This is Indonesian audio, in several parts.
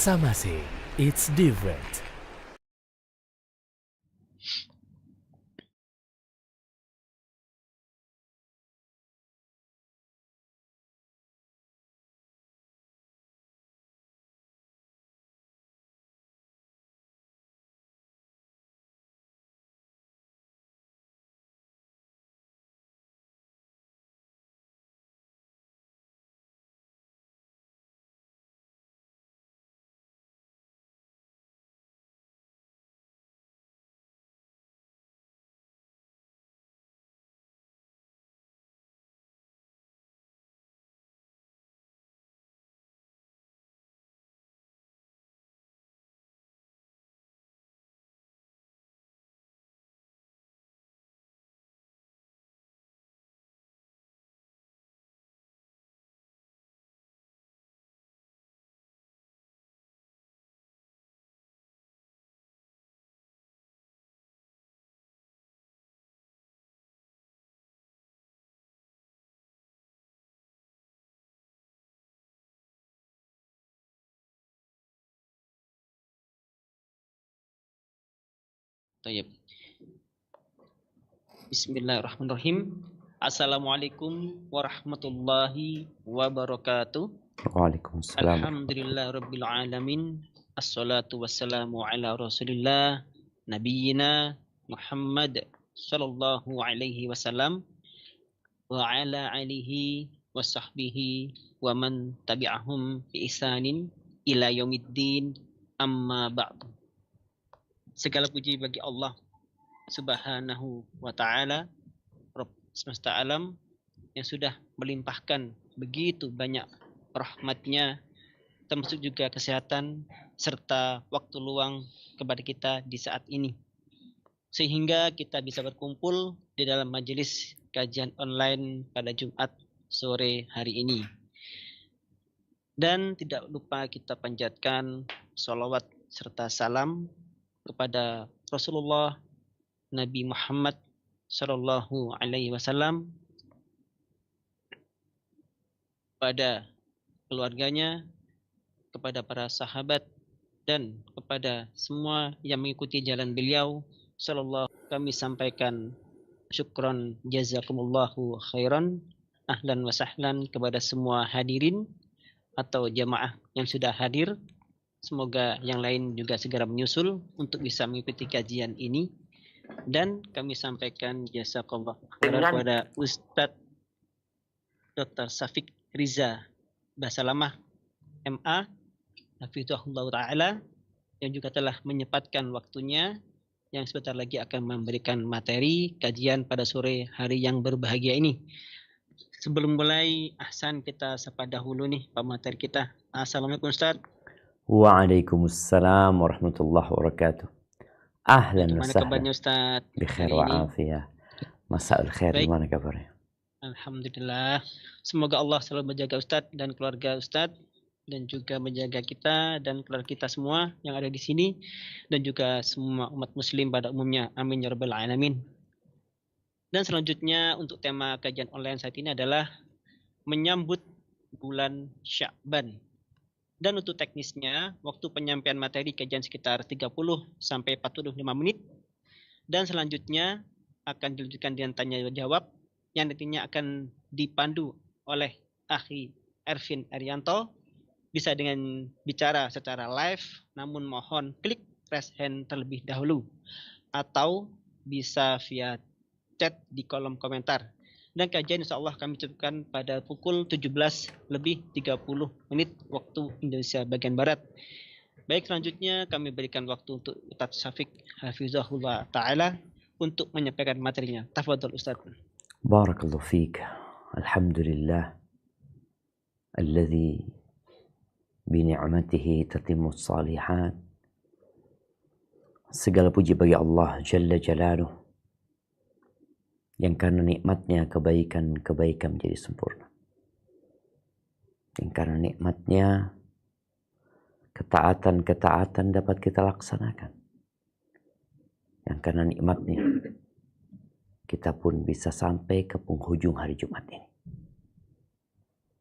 Samase, it's different. Tayyib. Bismillahirrahmanirrahim. Assalamualaikum warahmatullahi wabarakatuh. Waalaikumsalam. Alhamdulillah rabbil alamin. Assalatu wassalamu ala rasulillah nabiyyina Muhammad sallallahu alaihi wasallam wa ala alihi wa sahbihi wa man tabi'ahum bi ihsanin ila yaumiddin, amma ba'du. Segala puji bagi Allah Subhanahu wa ta'ala, Rabb semesta alam, yang sudah melimpahkan begitu banyak rahmatnya, termasuk juga kesehatan serta waktu luang kepada kita di saat ini, sehingga kita bisa berkumpul di dalam majelis kajian online pada Jumat sore hari ini. Dan tidak lupa kita panjatkan sholawat serta salam kepada Rasulullah Nabi Muhammad Sallallahu Alaihi Wasallam, pada keluarganya, kepada para sahabat, dan kepada semua yang mengikuti jalan beliau Sallallahu. Kami sampaikan syukron jazakumullahu khairan, ahlan wa sahlan kepada semua hadirin atau jamaah yang sudah hadir. Semoga yang lain juga segera menyusul untuk bisa mengikuti kajian ini. Dan kami sampaikan jazakallah kepada Ustadz Dr. Syafiq Riza Basalamah MA Hafizahullah Ta'ala, yang juga telah menyempatkan waktunya, yang sebentar lagi akan memberikan materi kajian pada sore hari yang berbahagia ini. Sebelum mulai, ahsan kita sapa dahulu nih pemateri kita. Assalamualaikum Ustadz. Waalaikumsalam warahmatullahi wabarakatuh. Ahlan wa Gimana sahlan. kabarnya Ustadz? Bikhair wa afiyah. Masa'ul khair. Baik. Gimana kabarnya? Alhamdulillah. Semoga Allah selalu menjaga Ustadz dan keluarga Ustadz, dan juga menjaga kita dan keluarga kita semua yang ada di sini, dan juga semua umat muslim pada umumnya. Amin ya rabbal alamin. Dan selanjutnya untuk tema kajian online saat ini adalah menyambut bulan Sya'ban. Dan untuk teknisnya, waktu penyampaian materi kajian sekitar 30 sampai 45 menit. Dan selanjutnya akan dilanjutkan dengan tanya jawab yang nantinya akan dipandu oleh Akhi Ervin Arianto. Bisa dengan bicara secara live, namun mohon klik raise hand terlebih dahulu, atau bisa via chat di kolom komentar. Dan kajian insya Allah kami cukupkan pada pukul 17:30 waktu Indonesia bagian Barat. Baik, selanjutnya kami berikan waktu untuk Ustadz Syafiq Hafizahullah Ta'ala untuk menyampaikan materinya. Tafadhol Ustadz. Barakallahu fiik. Alhamdulillah alladhi bini'matihi tatimmus salihat. Segala puji bagi Allah Jalla Jalaluh, yang karena nikmatnya kebaikan menjadi sempurna. Yang karena nikmatnya ketaatan dapat kita laksanakan. Yang karena nikmatnya kita pun bisa sampai ke penghujung hari Jumat ini.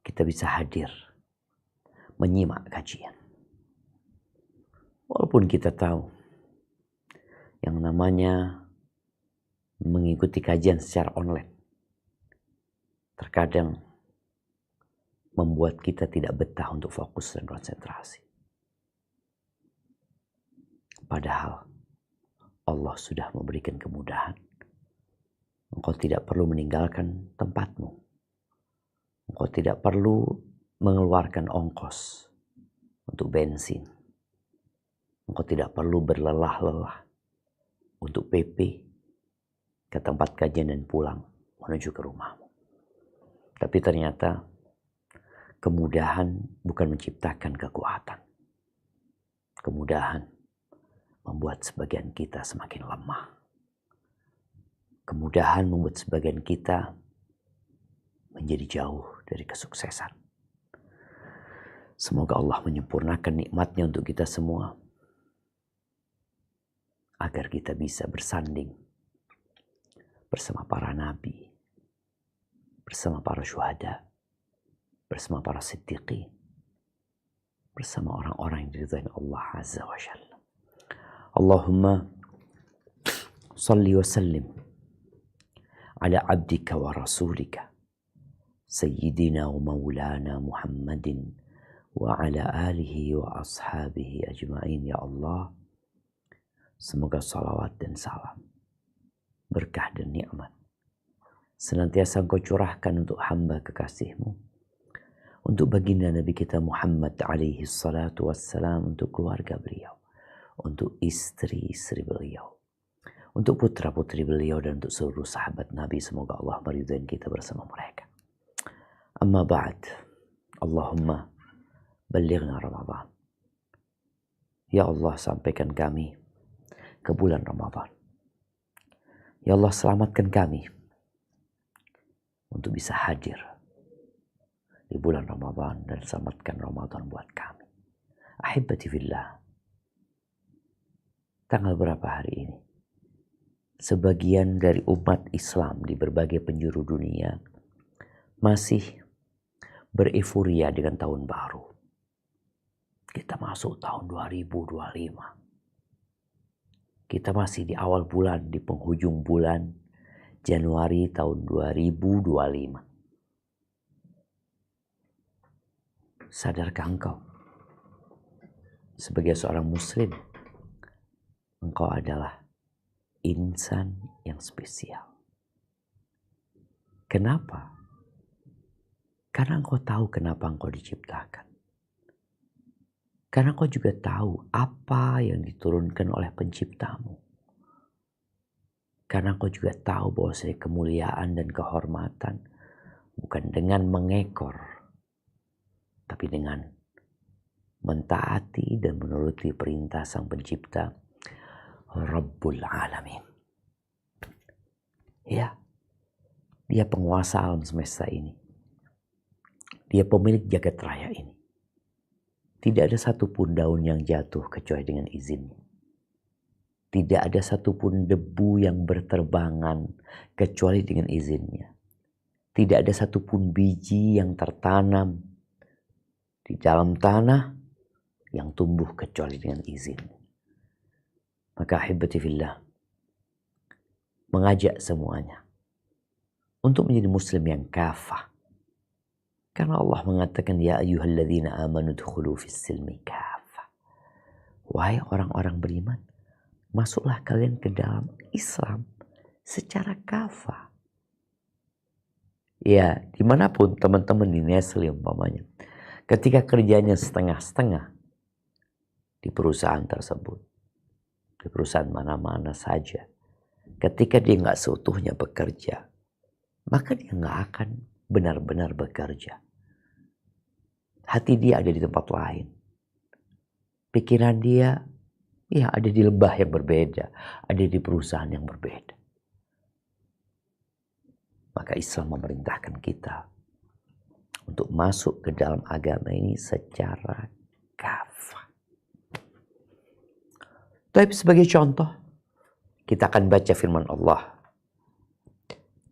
Kita bisa hadir menyimak kajian. Walaupun kita tahu yang namanya mengikuti kajian secara online terkadang membuat kita tidak betah untuk fokus dan konsentrasi. Padahal Allah sudah memberikan kemudahan. Engkau tidak perlu meninggalkan tempatmu. Engkau tidak perlu mengeluarkan ongkos untuk bensin. Engkau tidak perlu berlelah-lelah untuk PP ke tempat kajian dan pulang menuju ke rumahmu. Tapi ternyata kemudahan bukan menciptakan kekuatan. Kemudahan membuat sebagian kita semakin lemah. Kemudahan membuat sebagian kita menjadi jauh dari kesuksesan. Semoga Allah menyempurnakan nikmatnya untuk kita semua, agar kita bisa bersanding bersama para nabi, bersama para syuhada, bersama para siddiqin, bersama orang-orang yang diridhai Allah Azza wa Jalla. Allahumma salli wa sallim ala abdika wa rasulika sayyidina wa maulana Muhammadin wa ala alihi wa ashabihi ajma'in. Ya Allah, semoga salawat dan salam, berkah dan nikmat senantiasa Engkau curahkan untuk hamba kekasih-Mu, untuk baginda Nabi kita Muhammad alaihi salatu wassalam, untuk keluarga beliau, untuk istri-istri beliau, untuk putra-putri beliau, dan untuk seluruh sahabat Nabi. Semoga Allah meridhai kita bersama mereka. Amma ba'd. Allahumma balighna Ramadan. Ya Allah, sampaikan kami ke bulan Ramadan. Ya Allah, selamatkan kami untuk bisa hadir di bulan Ramadan dan selamatkan Ramadan buat kami. Ahibati fillah. Tanggal berapa hari ini? Sebagian dari umat Islam di berbagai penjuru dunia masih berefuria dengan tahun baru. Kita masuk tahun 2025. Kita masih di awal bulan, di penghujung bulan Januari tahun 2025. Sadarkah engkau sebagai seorang muslim, engkau adalah insan yang spesial? Kenapa? Karena engkau tahu kenapa engkau diciptakan. Karena engkau juga tahu apa yang diturunkan oleh penciptamu. Karena engkau juga tahu bahwa kemuliaan dan kehormatan bukan dengan mengekor, tapi dengan mentaati dan menuruti perintah Sang Pencipta, Rabbul Alamin. Ya, Dia penguasa alam semesta ini. Dia pemilik jagat raya ini. Tidak ada satupun daun yang jatuh kecuali dengan izinnya. Tidak ada satupun debu yang berterbangan kecuali dengan izinnya. Tidak ada satupun biji yang tertanam di dalam tanah yang tumbuh kecuali dengan izin. Maka ahibati fillah, mengajak semuanya untuk menjadi muslim yang kafah. Karena Allah mengatakan, ya ayyuhalladzina amanu dkhulu fis silmi kafah. Wahai orang-orang beriman, masuklah kalian ke dalam Islam secara kafah. Ya, dimanapun teman-teman di Nestle umpamanya, ketika kerjanya setengah-setengah di perusahaan tersebut, di perusahaan mana-mana saja, ketika dia nggak seutuhnya bekerja, maka dia nggak akan benar-benar bekerja. Hati dia ada di tempat lain. Pikiran dia ya ada di lembah yang berbeda, ada di perusahaan yang berbeda. Maka Islam memerintahkan kita untuk masuk ke dalam agama ini secara kafah. Tapi sebagai contoh, kita akan baca firman Allah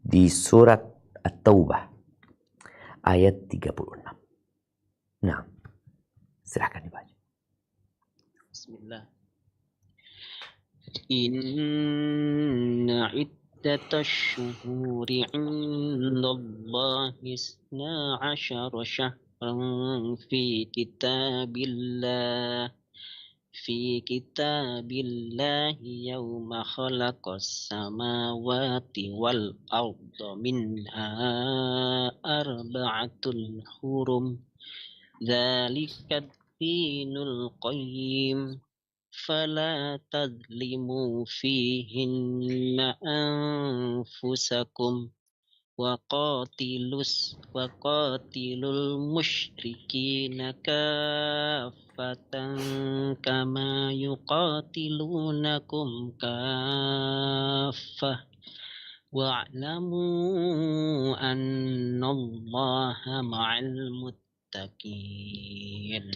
di surat At-Taubah ayat 36. Nah, silahkan dibaca. Bismillah. Inna iddatash shuhuri 'indallahi isna 'asyara syahran fi kitabillahi yawma khalaqas samawati wal arda minha arba'atul hurum dzalika dinul qayyim fala tadlimu fihinna anfusakum waqatilul musyrikina kaffatan kama yuqatilunakum kaffah wa'lamu annallaha ma'al muttaqin.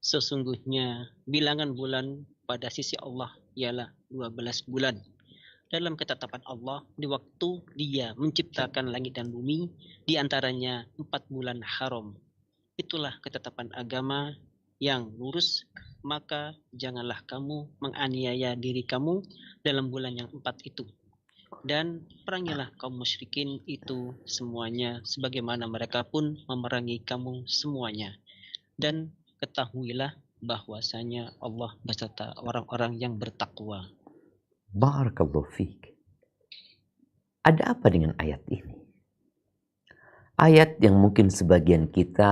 Sesungguhnya bilangan bulan pada sisi Allah ialah 12 bulan. Dalam ketetapan Allah, di waktu Dia menciptakan langit dan bumi, di antaranya 4 bulan haram. Itulah ketetapan agama yang lurus, maka janganlah kamu menganiaya diri kamu dalam bulan yang 4 itu. Dan perangilah kaum musyrikin itu semuanya, sebagaimana mereka pun memerangi kamu semuanya. Dan ketahuilah bahwasanya Allah beserta orang-orang yang bertakwa. Barakallahu fiik. Ada apa dengan ayat ini? Ayat yang mungkin sebagian kita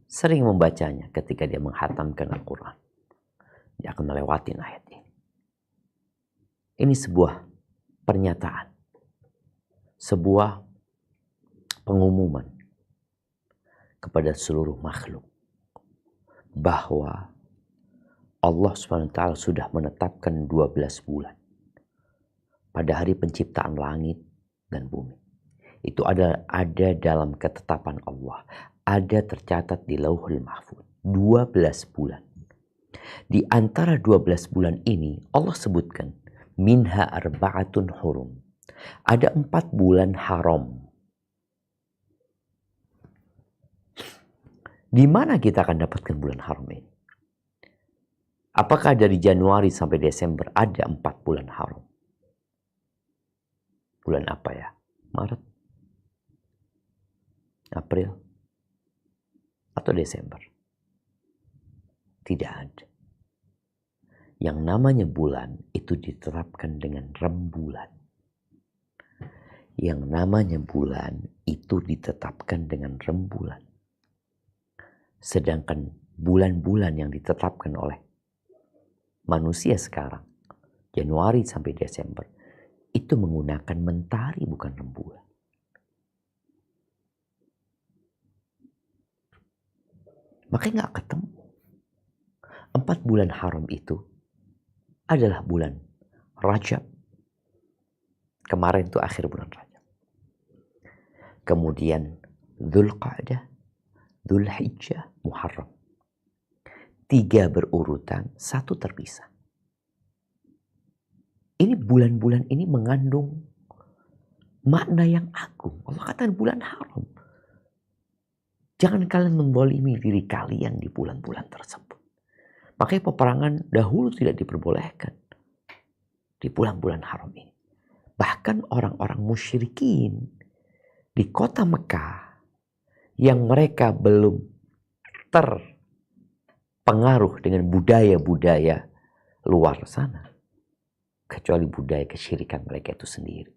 sering membacanya ketika dia menghatamkan Al-Quran. Dia akan melewati ayat ini. Ini sebuah pernyataan. Sebuah pengumuman kepada seluruh makhluk. Bahwa Allah SWT sudah menetapkan 12 bulan. Pada hari penciptaan langit dan bumi. Itu ada dalam ketetapan Allah. Ada tercatat di Lauhul Mahfuz. 12 bulan. Di antara 12 bulan ini Allah sebutkan. Minha arba'atun hurum. Ada 4 bulan haram. Di mana kita akan dapatkan bulan haram ini? Apakah dari Januari sampai Desember ada 4 bulan haram? Bulan apa ya? Maret? April? Atau Desember? Tidak ada. Yang namanya bulan itu ditetapkan dengan rembulan. Yang namanya bulan itu ditetapkan dengan rembulan. Sedangkan bulan-bulan yang ditetapkan oleh manusia sekarang, Januari sampai Desember, itu menggunakan mentari bukan rembulan. Makanya gak ketemu. 4 bulan haram itu adalah bulan Rajab. Kemarin itu akhir bulan Rajab. Kemudian Dzulqa'dah, Dzulhijjah, Muharram. 3 berurutan, 1 terpisah. Ini bulan-bulan ini mengandung makna yang agung. Allah katakan bulan haram. Jangan kalian membolimi diri kalian di bulan-bulan tersebut. Makanya peperangan dahulu tidak diperbolehkan di bulan-bulan haram ini. Bahkan orang-orang musyrikin di kota Mekah yang mereka belum terpengaruh dengan budaya-budaya luar sana. Kecuali budaya kesyirikan mereka itu sendiri.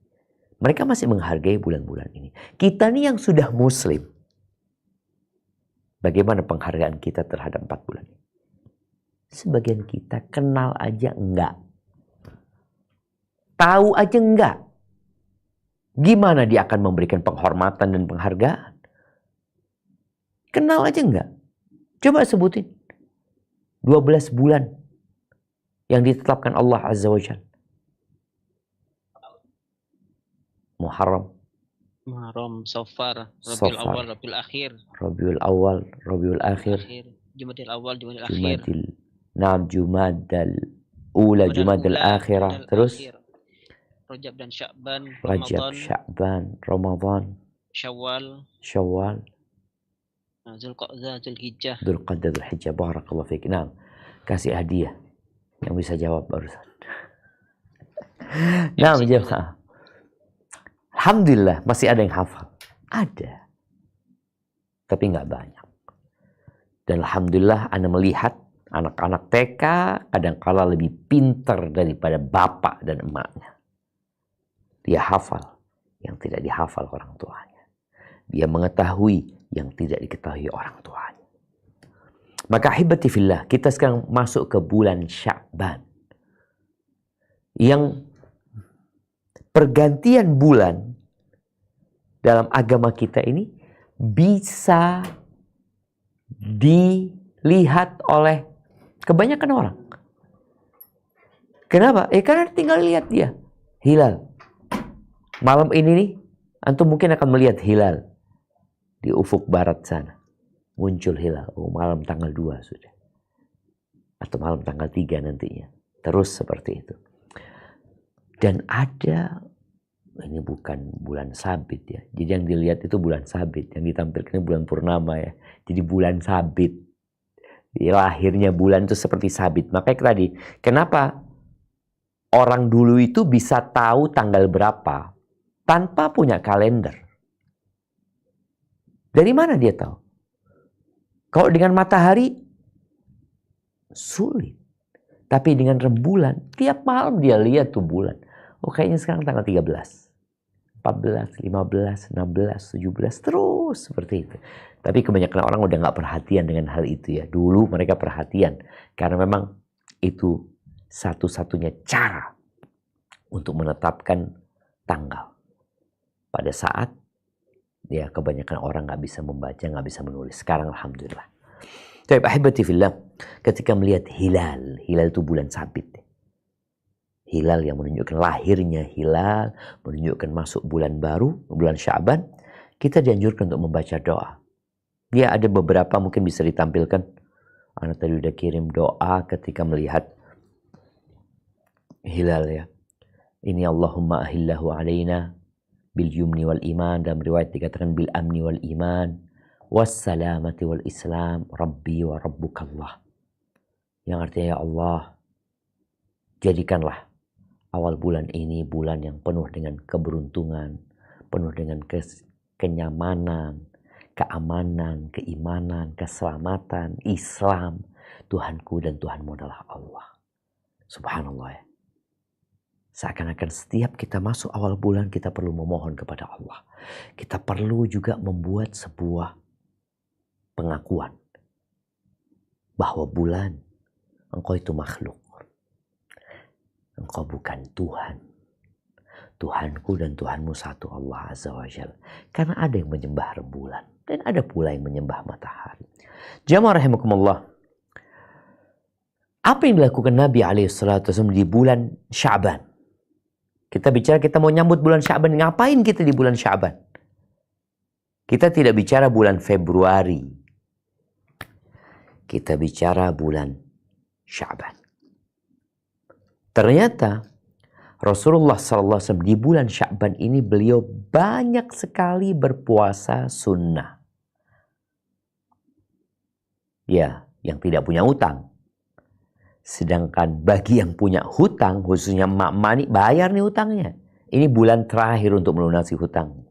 Mereka masih menghargai bulan-bulan ini. Kita nih yang sudah muslim. Bagaimana penghargaan kita terhadap 4 bulan ini? Sebagian kita kenal aja enggak. Tahu aja enggak. Gimana dia akan memberikan penghormatan dan penghargaan? Kenal aja enggak. Coba sebutin. 12 bulan yang ditetapkan Allah Azza wa Jalla. Muharram, Safar, Rabiul Awal, Rabiul Akhir. Rabiul Awal, Rabiul Akhir. Jumadil Awal, Jumadil Akhir. Jumadal Ula, Jumadal Akhirah. Terus Rajab dan Sya'ban, Rajab, Sya'ban, Ramadan, Syawal, Syawal, Dzulqa'dah, Dzulhijjah. Dzulqa'dah, Dzulhijjah. Barakallahu fiik. Nah, Kasih hadiah. Yang bisa jawab barusan. Nah, jemaah. Alhamdulillah masih ada yang hafal. Ada. Tapi nggak banyak. Dan alhamdulillah Anda melihat anak-anak TK kadang-kala lebih pintar daripada bapak dan emaknya. Dia hafal yang tidak dihafal orang tuanya. Dia mengetahui yang tidak diketahui orang tuanya. Maka ahibati fillah, kita sekarang masuk ke bulan Sya'ban. Yang pergantian bulan dalam agama kita ini bisa dilihat oleh kebanyakan orang. Kenapa? Karena tinggal lihat dia. Hilal. Malam ini nih, antum mungkin akan melihat hilal. Di ufuk barat sana. Muncul hilal. Oh, malam tanggal 2 sudah. Atau malam tanggal 3 nantinya. Terus seperti itu. Dan ada, ini bukan bulan sabit ya. Jadi yang dilihat itu bulan sabit. Yang ditampilkan bulan purnama ya. Jadi bulan sabit. Lahirnya bulan itu seperti sabit. Makanya tadi, kenapa orang dulu itu bisa tahu tanggal berapa tanpa punya kalender? Dari mana dia tahu? Kalau dengan matahari, sulit. Tapi dengan rembulan, tiap malam dia lihat tuh bulan. Oh, kayaknya sekarang tanggal 13, 14, 15, 16, 17, terus seperti itu. Tapi kebanyakan orang udah nggak perhatian dengan hal itu ya. Dulu mereka perhatian. Karena memang itu satu-satunya cara untuk menetapkan tanggal. Pada saat ya kebanyakan orang nggak bisa membaca, nggak bisa menulis. Sekarang alhamdulillah. Tapi ahibati fillah, ketika melihat hilal, hilal itu bulan sabit. Hilal yang menunjukkan lahirnya hilal, menunjukkan masuk bulan baru, bulan Sya'ban, kita dianjurkan untuk membaca doa. Ya ada beberapa mungkin bisa ditampilkan. Anak tadi udah kirim doa ketika melihat hilal ya. Ini Allahumma ahillahu alaina bil yumni wal iman, dalam riwayat dikatakan bil amni wal iman wassalamati wal islam rabbi wa rabbukallah. Yang artinya ya Allah, jadikanlah awal bulan ini bulan yang penuh dengan keberuntungan, penuh dengan kenyamanan, keamanan, keimanan, keselamatan, Islam. Tuhanku dan Tuhanmu adalah Allah. Subhanallah ya. Seakan-akan setiap kita masuk awal bulan kita perlu memohon kepada Allah. Kita perlu juga membuat sebuah pengakuan bahwa bulan, engkau itu makhluk. Engkau bukan Tuhan. Tuhanku dan Tuhanmu satu, Allah Azza wa Jalla. Karena ada yang menyembah rembulan dan ada pula yang menyembah matahari. Jamaah rahimakumullah. Apa yang dilakukan Nabi SAW di bulan Sya'ban? Kita bicara kita mau nyambut bulan Sya'ban. Ngapain kita di bulan Sya'ban? Kita tidak bicara bulan Februari. Kita bicara bulan Sya'ban. Ternyata Rasulullah SAW di bulan Sya'ban ini beliau banyak sekali berpuasa sunnah. Ya, yang tidak punya utang. Sedangkan bagi yang punya hutang, khususnya emak-emak ini, bayar nih hutangnya. Ini bulan terakhir untuk melunasi hutang.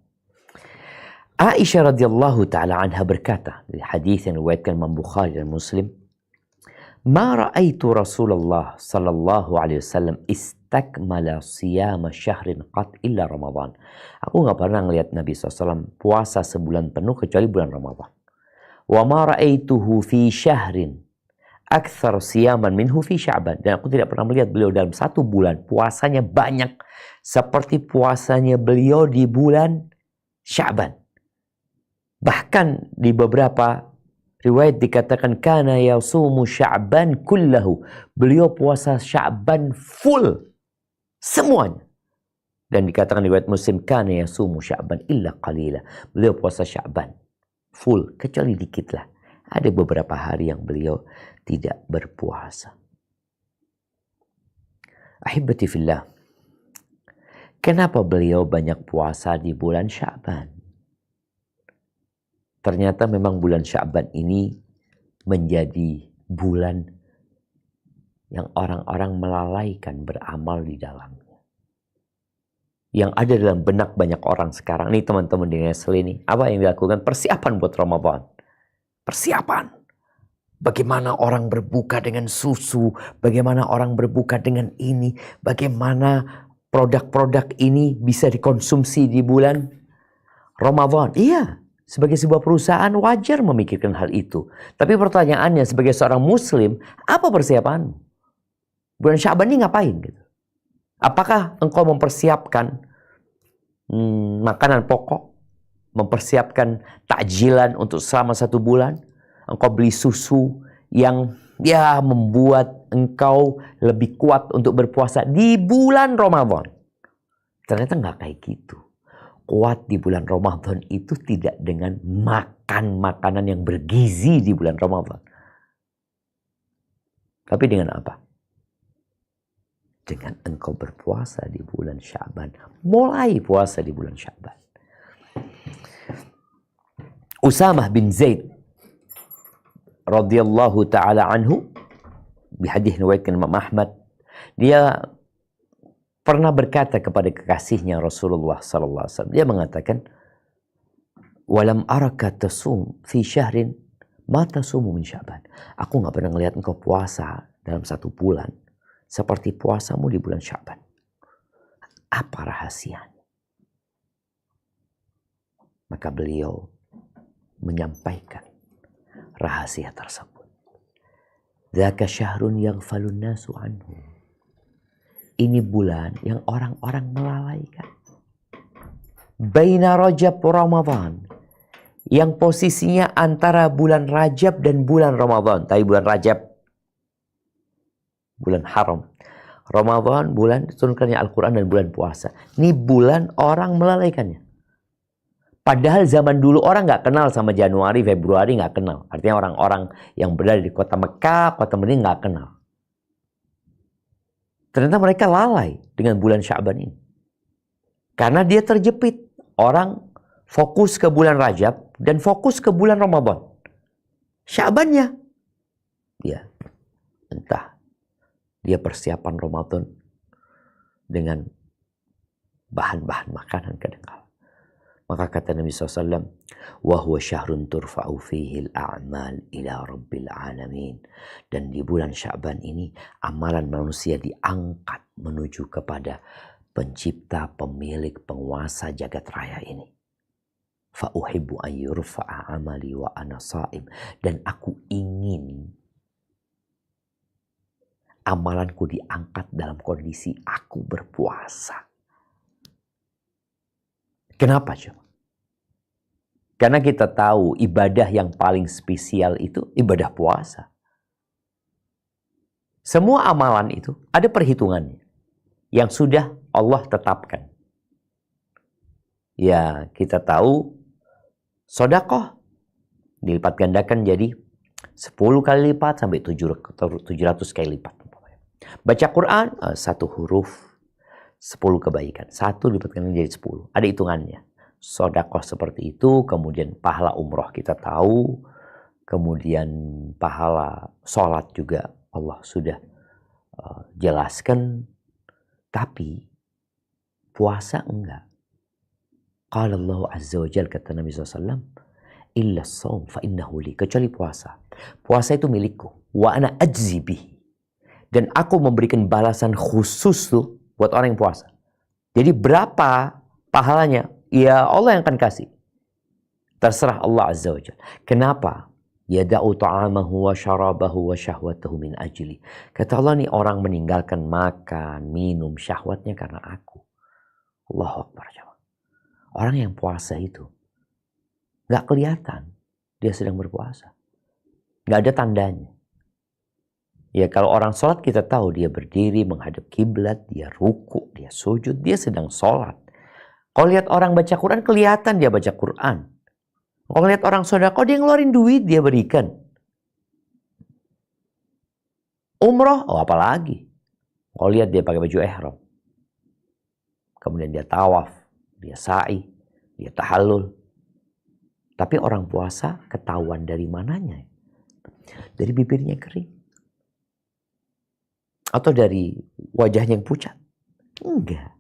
Aisyah radhiyallahu ta'ala anha berkata, dari hadis yang diriwayatkan Imam Bukhari dan Muslim, "Ma ra'aitu Rasulullah sallallahu alaihi wasallam istakmala siyama syahrin qat illa Ramadan." Aku nggak pernah ngelihat Nabi SAW puasa sebulan penuh kecuali bulan Ramadan. Wa ma ra'aituhu fi syahrin akthar siyaman minhu fi Sya'ban. Dan aku tidak pernah melihat beliau dalam satu bulan puasanya banyak seperti puasanya beliau di bulan Sya'ban. Bahkan di beberapa riwayat dikatakan kana yasumu Sya'ban kullahu. Beliau puasa Sya'ban full semuanya. Dan dikatakan riwayat Muslim kana yasumu Sya'ban illa qalila. Beliau puasa Sya'ban full kecuali dikit lah. Ada beberapa hari yang beliau tidak berpuasa. Ahibati fillah. Kenapa beliau banyak puasa di bulan Sya'ban? Ternyata memang bulan Sya'ban ini menjadi bulan yang orang-orang melalaikan beramal di dalamnya. Yang ada dalam benak banyak orang sekarang. Nih teman-teman di Nestle ini, apa yang dilakukan? Persiapan buat Ramadan. Persiapan. Bagaimana orang berbuka dengan susu, bagaimana orang berbuka dengan ini, bagaimana produk-produk ini bisa dikonsumsi di bulan Ramadan. Iya, sebagai sebuah perusahaan wajar memikirkan hal itu. Tapi pertanyaannya sebagai seorang muslim, apa persiapanmu? Bulan Sya'ban ini ngapain gitu? Apakah engkau mempersiapkan makanan pokok? Mempersiapkan takjilan untuk selama 1 bulan? Engkau beli susu yang membuat engkau lebih kuat untuk berpuasa di bulan Ramadan. Ternyata nggak kayak gitu. Kuat di bulan Ramadan itu tidak dengan makan makanan yang bergizi di bulan Ramadan. Tapi dengan apa? Dengan engkau berpuasa di bulan Sya'ban. Mulai puasa di bulan Sya'ban. Usamah bin Zaid radhiyallahu ta'ala anhu, di hadis riwayatkan Imam Ahmad, dia pernah berkata kepada kekasihnya Rasulullah sallallahu alaihi wasallam. Dia mengatakan, "Walam araka tasum fi syahrin ma tasumu min Sya'ban." Aku enggak pernah melihat engkau puasa dalam 1 bulan seperti puasamu di bulan Sya'ban. Apa rahasianya? Maka beliau menyampaikan rahasia tersebut. Dzaka syahrun yaghfalun nasu anhu. Ini bulan yang orang-orang melalaikan. Baina Rajab Ramadan. Yang posisinya antara bulan Rajab dan bulan Ramadan. Tapi bulan Rajab, bulan haram. Ramadan, bulan turunkannya Al-Quran dan bulan puasa. Ini bulan orang melalaikannya. Padahal zaman dulu orang nggak kenal sama Januari, Februari nggak kenal. Artinya orang-orang yang berada di kota Mekah, kota Madinah nggak kenal. Ternyata mereka lalai dengan bulan Sya'ban ini. Karena dia terjepit. Orang fokus ke bulan Rajab dan fokus ke bulan Ramadan. Sya'bannya, ya entah dia persiapan Ramadan dengan bahan-bahan makanan kadang-kala. Maka kata Nabi SAW, وَهُوَ شَهْرٌ تُرْفَعُ فِيهِ الْأَعْمَالِ إِلَىٰ رَبِّ الْعَالَمِينَ. Dan di bulan Sya'ban ini, amalan manusia diangkat menuju kepada pencipta, pemilik, penguasa jagat raya ini. فَأُحِبُّ أَنْ يُرْفَعَ عَمَلِي وَأَنَا صَائِمٌ. Dan aku ingin amalanku diangkat dalam kondisi aku berpuasa. Kenapa coba? Karena kita tahu ibadah yang paling spesial itu ibadah puasa. Semua amalan itu ada perhitungannya yang sudah Allah tetapkan. Ya, kita tahu sedekah dilipat gandakan jadi 10 kali lipat sampai 700 kali lipat. Baca Quran 1 huruf 10 kebaikan. 1 dilipat gandakan jadi 10. Ada hitungannya. Sedekah seperti itu, kemudian pahala umroh kita tahu, kemudian pahala sholat juga Allah sudah jelaskan, tapi puasa enggak. Qala Allah Azza wa Jalla, kata Nabi SAW, illa shaum fa innahu li, kecuali puasa. Puasa itu milikku, wa ana ajzi bihi, dan aku memberikan balasan khusus tuh buat orang yang puasa. Jadi berapa pahalanya? Ya Allah yang akan kasih. Terserah Allah Azza wa Jalla. Kenapa? Yada'u ta'amahu wa syarabahu wa syahwatahu min ajli. Kata Allah, nih orang meninggalkan makan, minum, syahwatnya karena aku. Allahu Akbar. Orang yang puasa itu gak kelihatan dia sedang berpuasa. Gak ada tandanya. Ya kalau orang sholat kita tahu dia berdiri menghadap kiblat, dia ruku, dia sujud, dia sedang sholat. Kalau lihat orang baca Quran, kelihatan dia baca Quran. Kalau lihat orang sedekah, dia ngeluarin duit, dia berikan. Umroh, apalagi. Kalau lihat dia pakai baju ihram. Kemudian dia tawaf, dia sa'i, dia tahallul. Tapi orang puasa ketahuan dari mananya? Dari bibirnya kering. Atau dari wajahnya yang pucat? Enggak.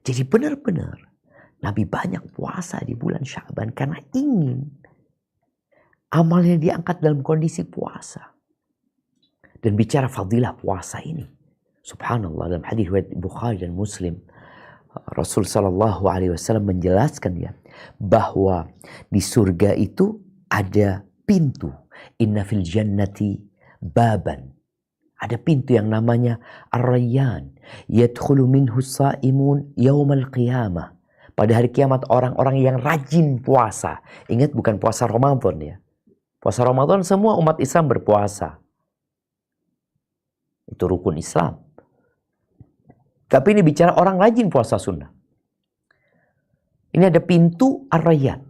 Jadi benar-benar Nabi banyak puasa di bulan Sya'ban karena ingin amalnya diangkat dalam kondisi puasa. Dan bicara fadilah puasa ini, subhanallah, dalam hadis riwayat Bukhari dan Muslim, Rasul sallallahu alaihi wasallam menjelaskan ya bahwa di surga itu ada pintu. Inna fil jannati baban. Ada pintu yang namanya Ar-Rayyan. Yadkhulu minhu as-saimun yaumal qiyamah. Pada hari kiamat orang-orang yang rajin puasa. Ingat, bukan puasa Ramadan ya. Puasa Ramadan semua umat Islam berpuasa. Itu rukun Islam. Tapi ini bicara orang rajin puasa sunnah. Ini ada pintu Ar-Rayyan.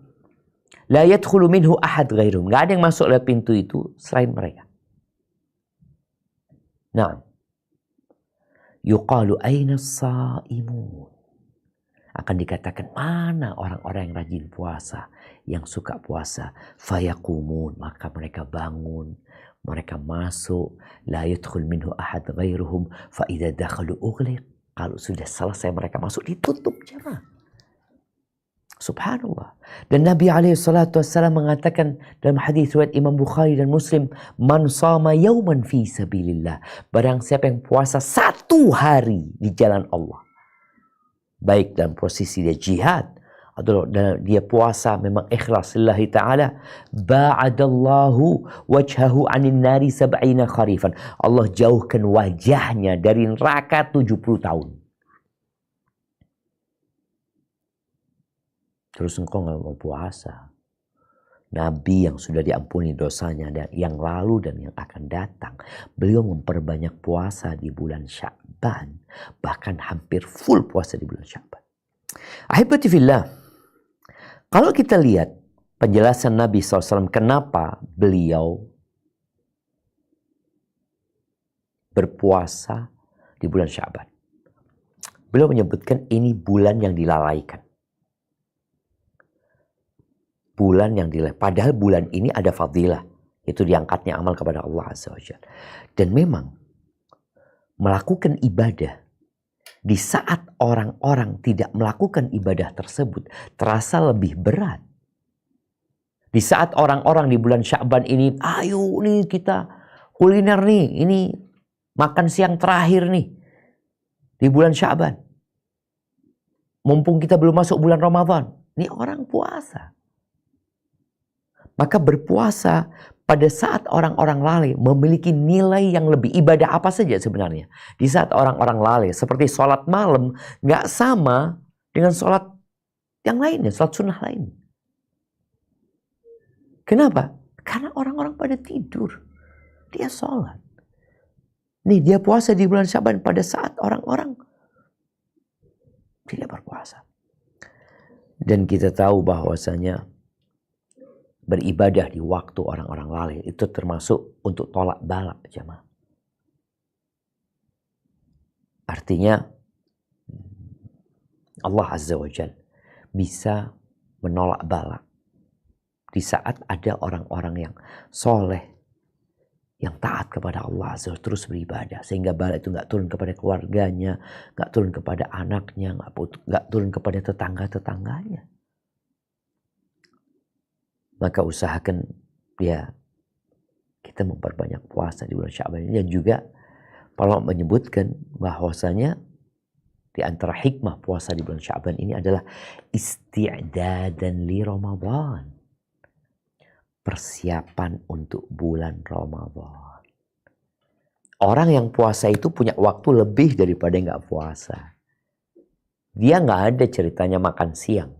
La yadkhulu minhu ahad ghairum. Gak ada yang masuk lewat pintu itu selain mereka. Nah, yuqalu aina as-saimun. Akan dikatakan, mana orang-orang yang rajin puasa, yang suka puasa. Fayaqumun, maka mereka bangun, mereka masuk. La yadkhul minhu ahad ghairuhum, fa idza dakhalu ughliq. Kalau sudah selesai mereka masuk, ditutup jemaah. Subhanallah. Dan Nabi SAW mengatakan dalam hadis riwayat Imam Bukhari dan Muslim, man shama yauman fi sabilillah. Barang siapa yang puasa 1 hari di jalan Allah, baik dalam posisi dia jihad atau dia puasa memang ikhlas lillahi ta'ala, ba'adallahu wajhahu anin nari 70 kharifan. Allah jauhkan wajahnya dari neraka 70 tahun. Terus engkau nggak mau puasa. Nabi yang sudah diampuni dosanya dan yang lalu dan yang akan datang, beliau memperbanyak puasa di bulan Sya'ban, bahkan hampir full puasa di bulan Sya'ban. Ahibati fillah, kalau kita lihat penjelasan Nabi SAW kenapa beliau berpuasa di bulan Sya'ban, beliau menyebutkan ini bulan yang dilalaikan. Bulan yang padahal bulan ini ada fadilah, itu diangkatnya amal kepada Allah Azza wa Jalla. Dan memang melakukan ibadah di saat orang-orang tidak melakukan ibadah tersebut terasa lebih berat. Di saat orang-orang di bulan Sya'ban ini, ayo nih kita kuliner nih, ini makan siang terakhir nih di bulan Sya'ban. Mumpung kita belum masuk bulan Ramadan, ini orang puasa. Maka berpuasa pada saat orang-orang lalai memiliki nilai yang lebih. Ibadah apa saja sebenarnya di saat orang-orang lalai, seperti sholat malam, gak sama dengan sholat yang lainnya, sholat sunnah lain. Kenapa? Karena orang-orang pada tidur, dia sholat. Nih, dia puasa di bulan Sya'ban pada saat orang-orang tidak berpuasa. Dan kita tahu bahwasanya beribadah di waktu orang-orang lalai itu termasuk untuk tolak balak jemaah. Artinya Allah Azza wa Jalla bisa menolak balak di saat ada orang-orang yang soleh, yang taat kepada Allah Azza wa Jalla, terus beribadah, sehingga balak itu nggak turun kepada keluarganya, nggak turun kepada anaknya, nggak turun kepada tetangga-tetangganya. Maka usahakan ya kita memperbanyak puasa di bulan Sya'ban ini. Dan juga para ulama menyebutkan bahwasanya di antara hikmah puasa di bulan Sya'ban ini adalah isti'dadan li Ramadan. Persiapan untuk bulan Ramadan. Orang yang puasa itu punya waktu lebih daripada yang nggak puasa. Dia nggak ada ceritanya makan siang,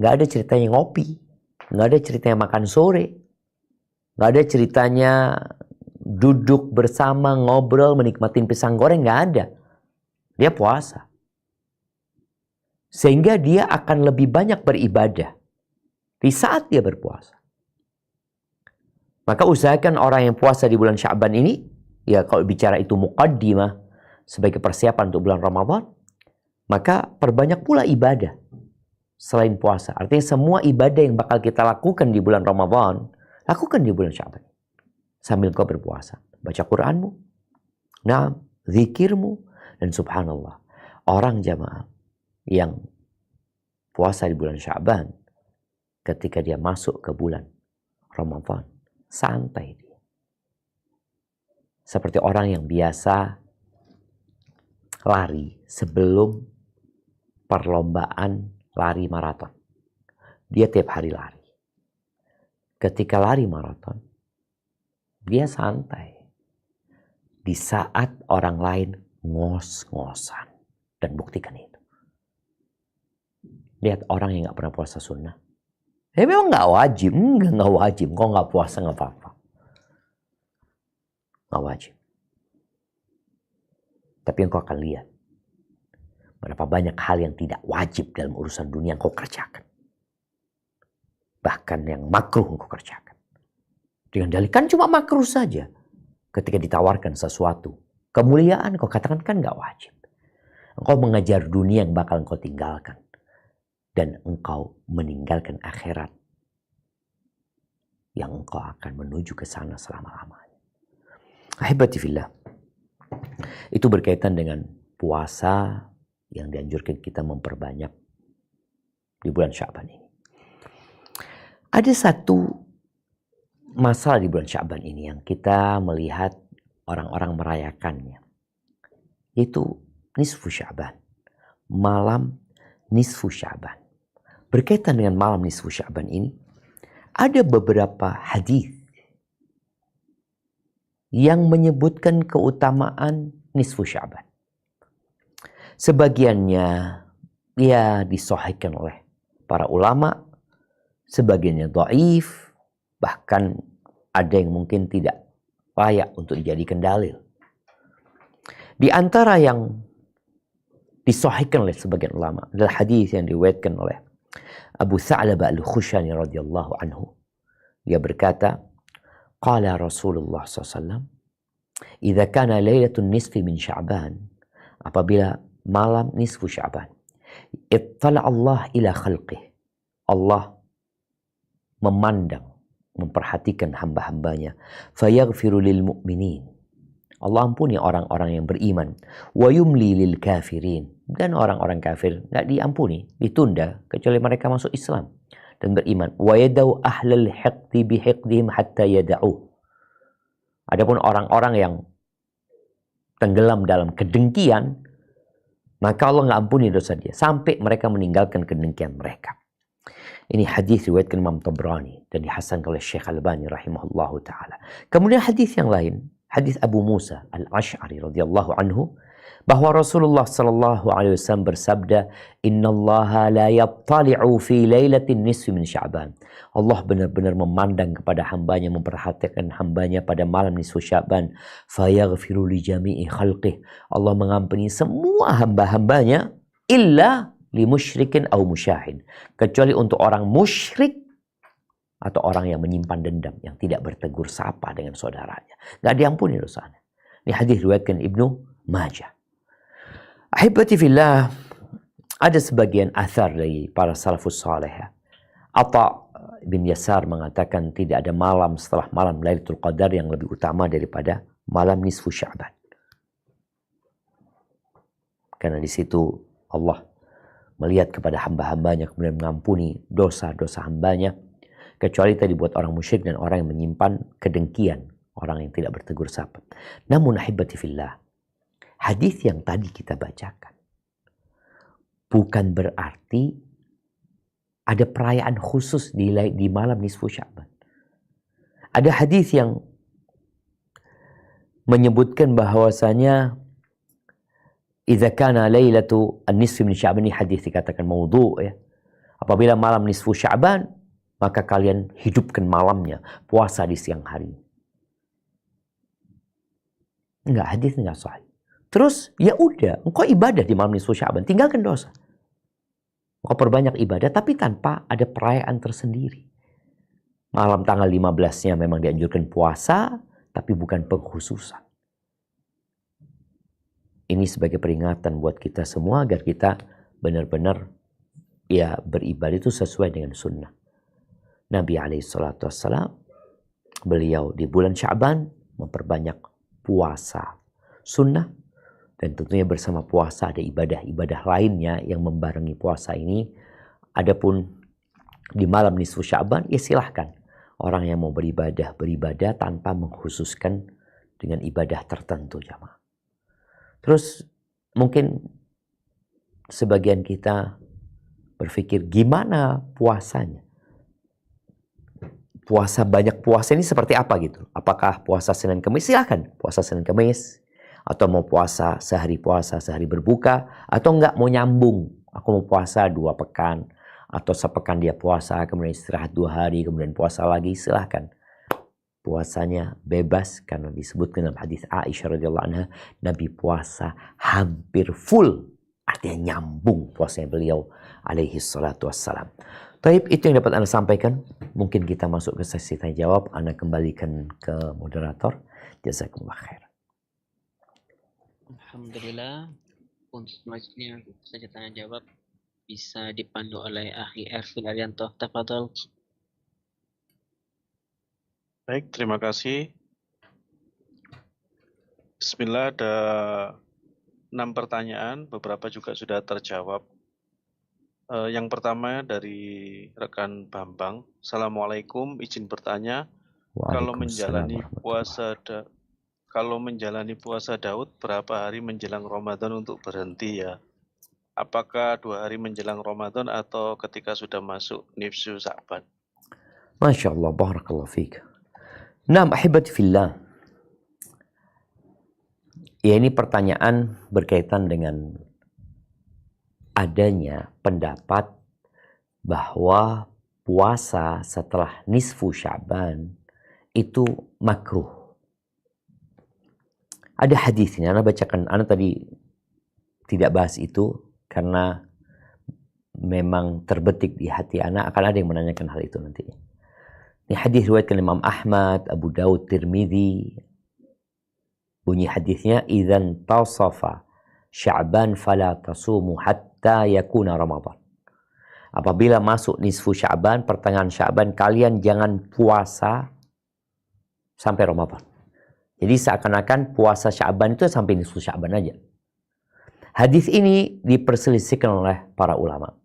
nggak ada ceritanya ngopi, nggak ada ceritanya makan sore, nggak ada ceritanya duduk bersama ngobrol menikmatin pisang goreng, nggak ada. Dia puasa, sehingga dia akan lebih banyak beribadah di saat dia berpuasa. Maka usahakan orang yang puasa di bulan Sya'ban ini, ya kalau bicara itu muqaddimah sebagai persiapan untuk bulan Ramadan, maka perbanyak pula ibadah selain puasa. Artinya semua ibadah yang bakal kita lakukan di bulan Ramadan, lakukan di bulan Sya'ban sambil kau berpuasa. baca Quranmu, nah, zikirmu, dan subhanallah, orang jamaah yang puasa di bulan Sya'ban, ketika dia masuk ke bulan Ramadan, santai dia. Seperti orang yang biasa lari sebelum perlombaan lari maraton. Dia tiap hari lari. Ketika lari maraton, dia santai. Di saat orang lain ngos-ngosan. Dan buktikan itu. Lihat orang yang gak pernah puasa sunnah. Ya memang gak wajib. Enggak wajib. Kok gak puasa gak apa-apa. Gak wajib. Tapi engkau akan lihat. Berapa banyak hal yang tidak wajib dalam urusan dunia engkau kerjakan. Bahkan yang makruh engkau kerjakan. Dengan dalih kan cuma makruh saja. Ketika ditawarkan sesuatu, kemuliaan engkau katakan kan gak wajib. Engkau mengejar dunia yang bakal engkau tinggalkan. Dan engkau meninggalkan akhirat. Yang engkau akan menuju ke sana selama-lamanya. Ahibati fillah. Itu berkaitan dengan puasa yang dianjurkan kita memperbanyak di bulan Sya'ban ini. Ada satu masalah di bulan Sya'ban ini yang kita melihat orang-orang merayakannya. Itu nisfu Sya'ban. Malam nisfu Sya'ban. Berkaitan dengan malam nisfu Sya'ban ini, ada beberapa hadis yang menyebutkan keutamaan nisfu Sya'ban. Sebagiannya ya disahihkan oleh para ulama, sebagiannya dhaif, bahkan ada yang mungkin tidak layak untuk dijadikan dalil. Di antara yang disahihkan oleh sebagian ulama adalah hadis yang diriwayatkan oleh Abu Tha'labah Al-Khushani radhiyallahu anhu. Dia berkata, qala Rasulullah SAW, idza kana lailatul nisfi min Sya'ban, apabila malam nisfu Sya'ban, ittala Allah ila khalqih, Allah memandang, memperhatikan hamba-hambanya, fayaghfiru lil mu'minin, Allah ampuni orang-orang yang beriman, wa yumli lil kafirin, dan orang-orang kafir enggak diampuni, ditunda kecuali mereka masuk Islam dan beriman. Wa yadau ahlal hiqdi bihiqdihim hatta yada'u. Adapun orang-orang yang tenggelam dalam kedengkian, maka Allah enggak ampuni dosa dia sampai mereka meninggalkan kedengkian mereka. Ini hadis riwayatkan Imam Tabrani dan dihasankan oleh Syekh Albani rahimahullahu taala. Kemudian hadis yang lain, hadis Abu Musa Al-Asy'ari radhiyallahu anhu, bahwa Rasulullah sallallahu alaihi wasallam bersabda, "Innallaha la yattali'u fi lailatin nisfi min Sya'ban." Allah benar-benar memandang kepada hambanya, memperhatikan hambanya pada malam nisfu Sya'ban. Fayaghfiru li jami'i khalqih. Allah mengampuni semua hamba-hambanya illa li musyrikin aw musyahin. Kecuali untuk orang musyrik atau orang yang menyimpan dendam, yang tidak bertegur sapa dengan saudaranya. Nggak diampuni dosanya. Ini hadis riwayatkan Ibnu Majah. Ahibati fillah, ada sebagian athar dari para salafus saleh. Atha bin Yasar mengatakan tidak ada malam setelah malam Lailatul Qadar yang lebih utama daripada malam nisfu Sya'ban. Karena di situ Allah melihat kepada hamba-hambanya, kemudian mengampuni dosa-dosa hambanya, kecuali tadi buat orang musyrik dan orang yang menyimpan kedengkian, orang yang tidak bertegur sapa. Namun ahibati fillah, hadis yang tadi kita bacakan bukan berarti ada perayaan khusus di malam nisfu Sya'ban. Ada hadis yang menyebutkan bahwasanya idza kana lailatu an-nisfi min Sya'ban, ini hadis dikatakan maudhu' ya. Apabila malam nisfu Sya'ban, maka kalian hidupkan malamnya, puasa di siang hari. Enggak, hadis enggak sahih. Terus ya udah, engkau ibadah di malam nisfu Sya'ban, tinggalkan dosa. Engkau perbanyak ibadah tapi tanpa ada perayaan tersendiri. Malam tanggal 15-nya memang dianjurkan puasa, tapi bukan pengkhususan. Ini sebagai peringatan buat kita semua agar kita benar-benar ya beribadah itu sesuai dengan sunnah. Nabi alaihissalatu wassalam, beliau di bulan Sya'ban memperbanyak puasa sunnah, dan tentunya bersama puasa ada ibadah-ibadah lainnya yang membarengi puasa ini. Adapun di malam nisfu Sya'ban, ya silahkan. Orang yang mau beribadah tanpa mengkhususkan dengan ibadah tertentu, jamaah. Terus mungkin sebagian kita berpikir gimana puasanya? Banyak puasa ini seperti apa gitu? Apakah puasa Senin Kamis? Silahkan puasa Senin Kamis. Atau mau puasa, sehari berbuka. Atau enggak mau nyambung. Aku mau puasa 2 pekan. Atau sepekan dia puasa, kemudian istirahat 2 hari, kemudian puasa lagi. Silahkan. Puasanya bebas karena disebutkan dalam hadis Aisyah radhiyallahu anha, Nabi puasa hampir full. Artinya nyambung puasanya beliau alaihi salatu wassalam. Taib, itu yang dapat Anda sampaikan. Mungkin kita masuk ke sesi tanya jawab. Anda kembalikan ke moderator. Jazakumullah khair. Alhamdulillah, untuk selanjutnya saja tanya jawab bisa dipandu oleh Akhi Ervin Arianto. Tafadhol. Baik, terima kasih. Bismillah, ada 6 pertanyaan, beberapa juga sudah terjawab. Yang pertama dari rekan Bambang. Assalamualaikum, izin bertanya. Kalau menjalani puasa Daud, berapa hari menjelang Ramadan untuk berhenti ya? Apakah 2 hari menjelang Ramadan atau ketika sudah masuk nisfu Sya'ban? Masya Allah, barakallahu fiik. Naam, ahibati fillah. Ya, ini pertanyaan berkaitan dengan adanya pendapat bahwa puasa setelah nisfu Sya'ban itu makruh. Ada hadisnya, Anda bacakan. Anda tadi tidak bahas itu karena memang terbetik di hati Anda, akan ada yang menanyakan hal itu nantinya. Ini hadis riwayatkan Imam Ahmad, Abu Daud, Tirmidzi. Bunyi hadisnya, "Idzan tasafa Sya'ban fala tasumu hatta yakuna Ramadan." Apabila masuk nisfu Sya'ban, pertengahan Sya'ban, kalian jangan puasa sampai Ramadan. Jadi seakan-akan puasa Sya'ban itu sampai nisfu Sya'ban aja. Hadis ini diperselisihkan oleh para ulama.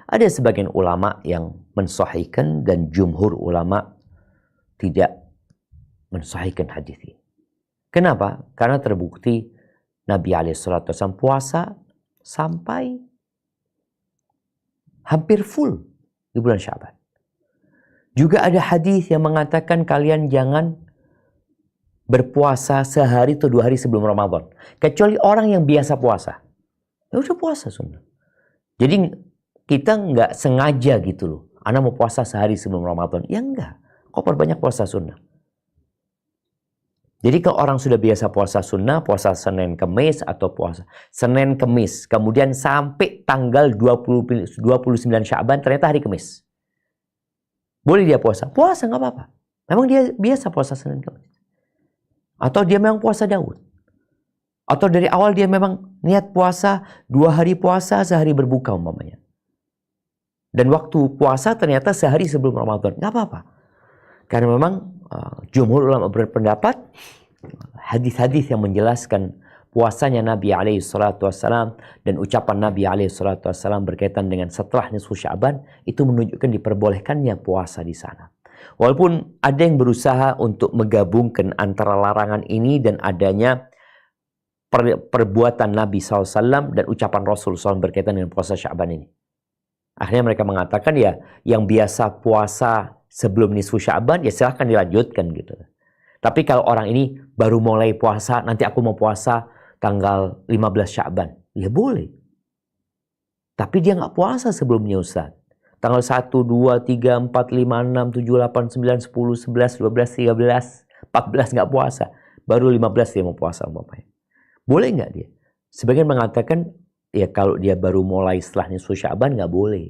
Ada sebagian ulama yang mensahihkan dan jumhur ulama tidak mensahihkan hadis ini. Kenapa? Karena terbukti Nabi SAW puasa sampai hampir full di bulan Sya'ban. Juga ada hadis yang mengatakan kalian jangan berpuasa sehari atau 2 hari sebelum Ramadan. Kecuali orang yang biasa puasa. Ya udah puasa sunnah. Jadi kita nggak sengaja gitu loh. Anak mau puasa sehari sebelum Ramadan. Ya enggak. Kok perbanyak puasa sunnah. Jadi kalau orang sudah biasa puasa sunnah, puasa Senin Kemis atau puasa Senin Kemis, kemudian sampai tanggal 29 Sya'ban ternyata hari Kemis. Boleh dia puasa? Puasa nggak apa-apa. Memang dia biasa puasa Senin Kemis. Atau dia memang puasa Daud. Atau dari awal dia memang niat puasa 2 hari puasa, sehari berbuka umpamanya. Dan waktu puasa ternyata sehari sebelum Ramadan. Nggak apa-apa. Karena memang jumhur ulama berpendapat hadis-hadis yang menjelaskan puasanya Nabi SAW dan ucapan Nabi SAW berkaitan dengan setelah nisfu Sya'ban itu menunjukkan diperbolehkannya puasa di sana. Walaupun ada yang berusaha untuk menggabungkan antara larangan ini dan adanya perbuatan Nabi SAW dan ucapan Rasul SAW berkaitan dengan puasa Sya'ban ini. Akhirnya mereka mengatakan ya yang biasa puasa sebelum nisfu Sya'ban ya silahkan dilanjutkan gitu. Tapi kalau orang ini baru mulai puasa, nanti aku mau puasa tanggal 15 Sya'ban, ya boleh. Tapi dia nggak puasa sebelumnya Ustaz. Tanggal 1, 2, 3, 4, 5, 6, 7, 8, 9, 10, 11, 12, 13, 14 nggak puasa. Baru 15 dia mau puasa umpamanya. Boleh nggak dia? Sebagian mengatakan ya kalau dia baru mulai setelah nisfu Sya'ban nggak boleh.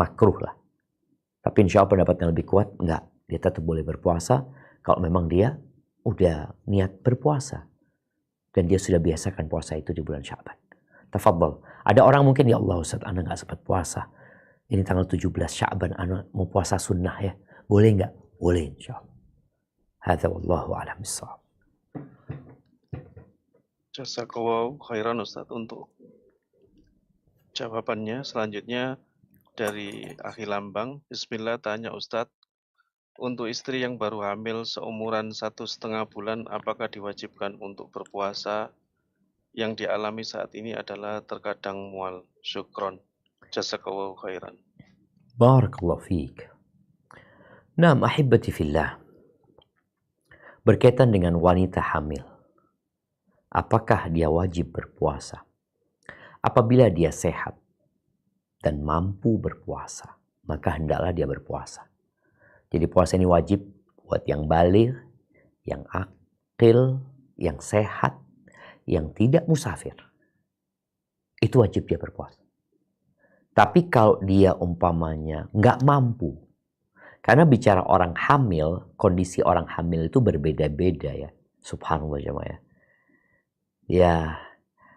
Makruh lah. Tapi insya Allah pendapat yang lebih kuat, enggak. Dia tetap boleh berpuasa kalau memang dia udah niat berpuasa. Dan dia sudah biasakan puasa itu di bulan Sya'ban. Tafadhol. Ada orang mungkin, ya Allah Ustaz, Anda nggak sempat puasa. Ini tanggal 17 Sya'ban, Anda mau puasa sunnah ya. Boleh nggak? Boleh insya Allah. Hadza wallahu a'lam bissawab. Jazakallahu khairan Ustadz untuk jawabannya. Selanjutnya dari Akhi Lambang. Bismillah, tanya Ustadz. Untuk istri yang baru hamil seumuran 1,5 bulan, apakah diwajibkan untuk berpuasa? Yang dialami saat ini adalah terkadang mual. Syukron. Jazakallahu khairan. Barakallahu fiik. Naam ahibati fillah. Berkaitan dengan wanita hamil. Apakah dia wajib berpuasa? Apabila dia sehat dan mampu berpuasa, maka hendaklah dia berpuasa. Jadi puasa ini wajib buat yang baligh, yang akil, yang sehat, yang tidak musafir. Itu wajib dia berpuasa. Tapi kalau dia umpamanya nggak mampu, karena bicara orang hamil, kondisi orang hamil itu berbeda-beda ya. Subhanallah jemaah ya. Ya,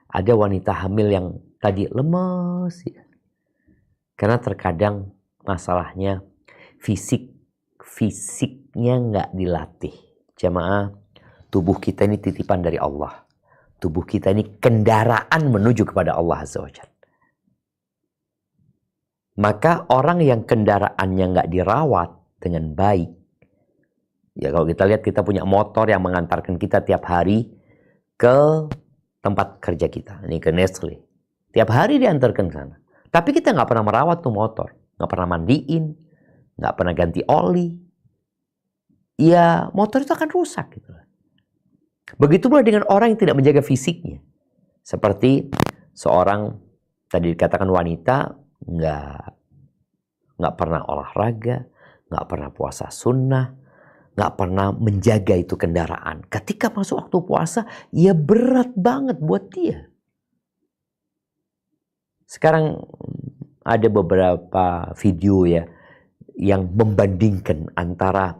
ada wanita hamil yang tadi lemes ya. Karena terkadang masalahnya fisiknya nggak dilatih. Jemaah, tubuh kita ini titipan dari Allah. Tubuh kita ini kendaraan menuju kepada Allah Azza wa Jalla. Maka orang yang kendaraannya nggak dirawat dengan baik, ya kalau kita lihat kita punya motor yang mengantarkan kita tiap hari ke tempat kerja kita, ini ke Nestle. Tiap hari diantarkan ke sana. Tapi kita nggak pernah merawat tuh motor, nggak pernah mandiin, nggak pernah ganti oli. Ya motor itu akan rusak gitu. Begitu pula dengan orang yang tidak menjaga fisiknya. Seperti seorang tadi dikatakan wanita nggak pernah olahraga, nggak pernah puasa sunnah, nggak pernah menjaga itu kendaraan. Ketika masuk waktu puasa, ya berat banget buat dia. Sekarang ada beberapa video ya yang membandingkan antara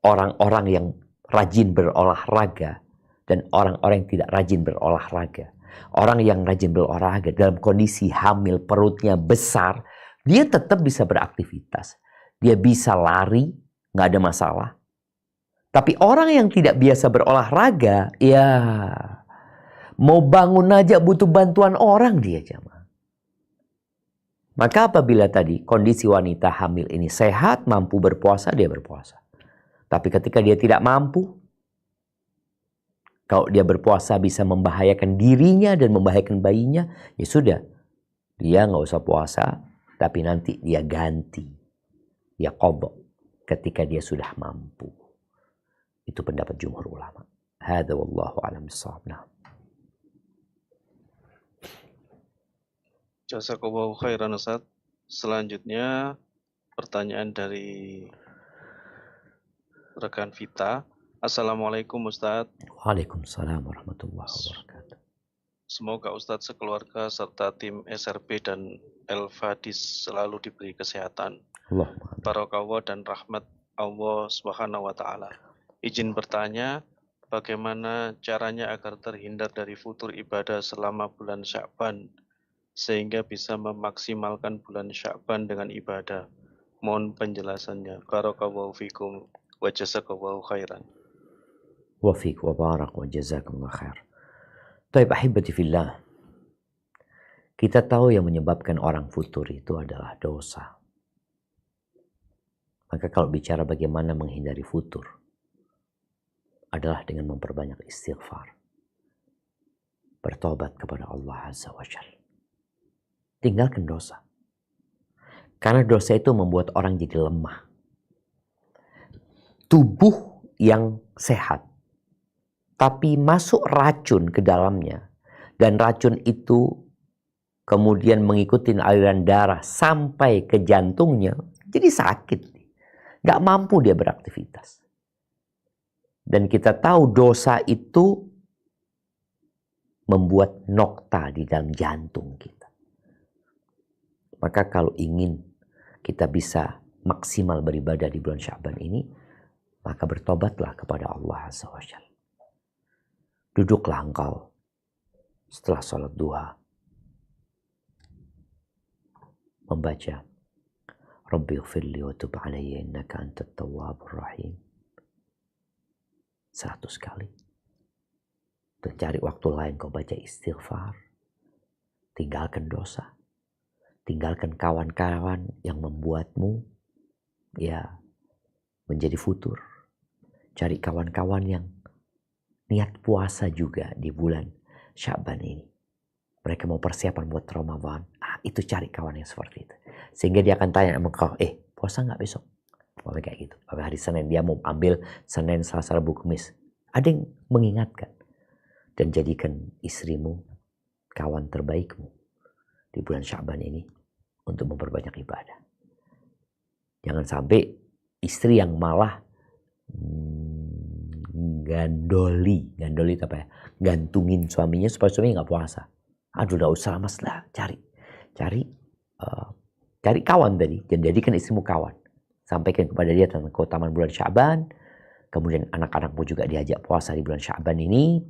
orang-orang yang rajin berolahraga dan orang-orang yang tidak rajin berolahraga. Orang yang rajin berolahraga dalam kondisi hamil, perutnya besar, dia tetap bisa beraktivitas. Dia bisa lari, nggak ada masalah. Tapi orang yang tidak biasa berolahraga, ya mau bangun aja butuh bantuan orang dia jemaah. Maka apabila tadi kondisi wanita hamil ini sehat, mampu berpuasa, dia berpuasa. Tapi ketika dia tidak mampu, kalau dia berpuasa bisa membahayakan dirinya dan membahayakan bayinya, ya sudah. Dia nggak usah puasa, tapi nanti dia ganti. Dia qadha ketika dia sudah mampu. Itu pendapat jumhur ulama. Hadza wallahu a'lam bissawab. Jazakallahu khairan Ustaz. Selanjutnya pertanyaan dari rekan Vita. Assalamualaikum Ustaz. Waalaikumsalam warahmatullahi wabarakatuh. Semoga Ustadz sekeluarga serta tim SRB dan El-Fadis selalu diberi kesehatan, barakah dan rahmat Allah Subhanahu wa Ta'ala. Izin bertanya, bagaimana caranya agar terhindar dari futur ibadah selama bulan Sya'ban sehingga bisa memaksimalkan bulan Sya'ban dengan ibadah? Mohon penjelasannya. Barakallahu fikum wa jazakallahu khairan. Wa fiik wa barak wa jazakallahu khair. Taib ahibati fillah. Kita tahu yang menyebabkan orang futur itu adalah dosa. Maka kalau bicara bagaimana menghindari futur, adalah dengan memperbanyak istighfar. Bertobat kepada Allah Azza wa Jalla. Tinggalkan dosa. Karena dosa itu membuat orang jadi lemah. Tubuh yang sehat, tapi masuk racun ke dalamnya. Dan racun itu kemudian mengikuti aliran darah sampai ke jantungnya. Jadi sakit. Gak mampu dia beraktivitas. Dan kita tahu dosa itu membuat nokta di dalam jantung kita. Maka kalau ingin kita bisa maksimal beribadah di bulan Sya'ban ini, maka bertobatlah kepada Allah Azza wa Jalla. Duduklah engkau setelah sholat duha, membaca Rabbi ighfirli wa tub alayya innaka antat tawwabur rahim 100 kali. Dan cari waktu lain kau baca istighfar. Tinggalkan dosa. Tinggalkan kawan-kawan yang membuatmu ya menjadi futur. Cari kawan-kawan yang niat puasa juga di bulan Sya'ban ini. Mereka mau persiapan buat Ramadan. Itu cari kawan yang seperti itu. Sehingga dia akan tanya sama kau, puasa nggak besok? Pokoknya kayak gitu. Pada hari Senin dia mau ambil Senin, Selasa, Rabu, Kamis. Ada yang mengingatkan. Dan jadikan istrimu kawan terbaikmu di bulan Sya'ban ini untuk memperbanyak ibadah. Jangan sampai istri yang malah gandoli itu apa ya? Gantungin suaminya supaya suaminya nggak puasa. Aduh, udah usah mas lah, cari kawan tadi, dan jadikan istrimu kawan. Sampaikan kepada dia tentang keutamaan bulan Sya'ban. Kemudian anak-anakmu juga diajak puasa di bulan Sya'ban ini.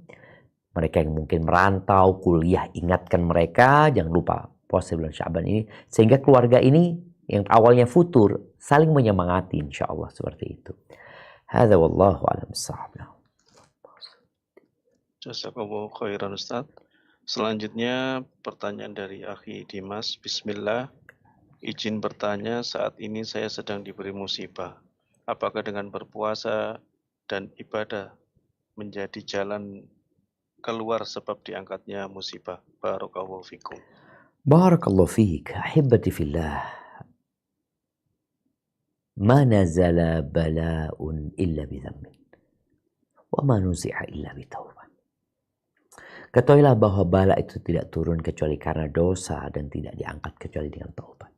Mereka yang mungkin merantau, kuliah, ingatkan mereka jangan lupa puasa di bulan Sya'ban ini. Sehingga keluarga ini yang awalnya futur saling menyemangati, insyaallah seperti itu. Hadza wallahu a'lam bissawab. Jazakallahu khairan Ustaz. Selanjutnya pertanyaan dari Akhi Dimas. Bismillah. Izin bertanya, saat ini saya sedang diberi musibah. Apakah dengan berpuasa dan ibadah menjadi jalan keluar sebab diangkatnya musibah? Barakallahu fikum. Barakallahu fik. Ahibbati fillah. Ma nazala bala'un illa bidhammin. Wa ma nuzi'a illa bitawbah. Ketahuilah bahwa bala itu tidak turun kecuali karena dosa dan tidak diangkat kecuali dengan taubat.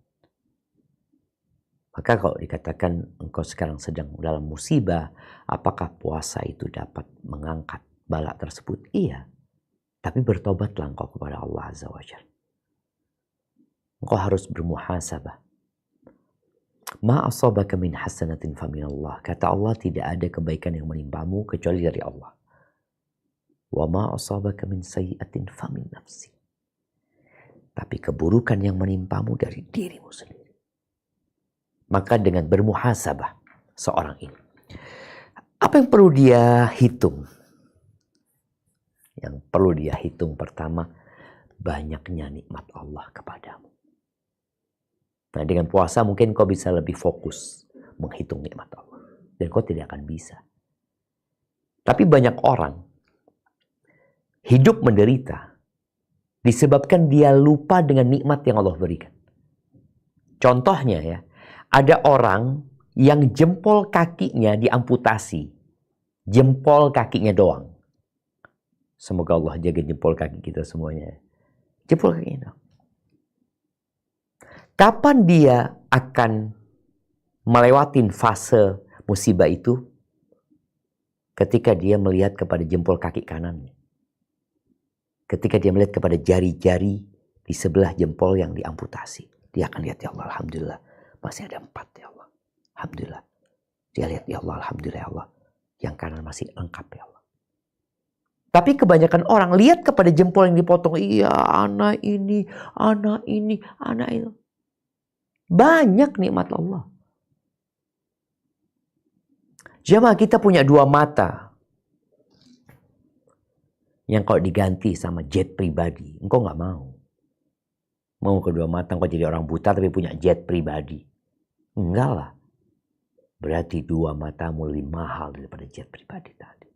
Maka kalau dikatakan engkau sekarang sedang dalam musibah, apakah puasa itu dapat mengangkat bala tersebut? Iya. Tapi bertobatlah engkau kepada Allah Azza wa Jalla. Engkau harus bermuhasabah. Ma asabaka min hasanatin faminallah. Kata Allah, tidak ada kebaikan yang menimpamu kecuali dari Allah. Wa ma asabaka min sayyi'atin famin nafsi. Tapi keburukan yang menimpamu dari dirimu sendiri. Maka dengan bermuhasabah seorang ini, apa yang perlu dia hitung? Yang perlu dia hitung pertama, banyaknya nikmat Allah kepadamu. Nah, dengan puasa mungkin kau bisa lebih fokus menghitung nikmat Allah. Dan kau tidak akan bisa. Tapi banyak orang hidup menderita disebabkan dia lupa dengan nikmat yang Allah berikan. Contohnya ya, ada orang yang jempol kakinya diamputasi. Jempol kakinya doang. Semoga Allah jaga jempol kaki kita semuanya. Jempol kakinya doang. Kapan dia akan melewatin fase musibah itu? Ketika dia melihat kepada jempol kaki kanannya. Ketika dia melihat kepada jari-jari di sebelah jempol yang diamputasi. Dia akan lihat, ya Allah, alhamdulillah. Masih ada 4, ya Allah. Alhamdulillah. Dia lihat, ya Allah, alhamdulillah, ya Allah. Yang kanan masih lengkap, ya Allah. Tapi kebanyakan orang lihat kepada jempol yang dipotong. Iya, anak ini, anak ini, anak itu. Banyak nikmat Allah. Jemaah, kita punya 2 mata. Yang kalau diganti sama jet pribadi, engkau gak mau. Mau kedua mata engkau jadi orang buta tapi punya jet pribadi. Enggak lah. Berarti 2 matamu lebih mahal daripada jet pribadi tadi.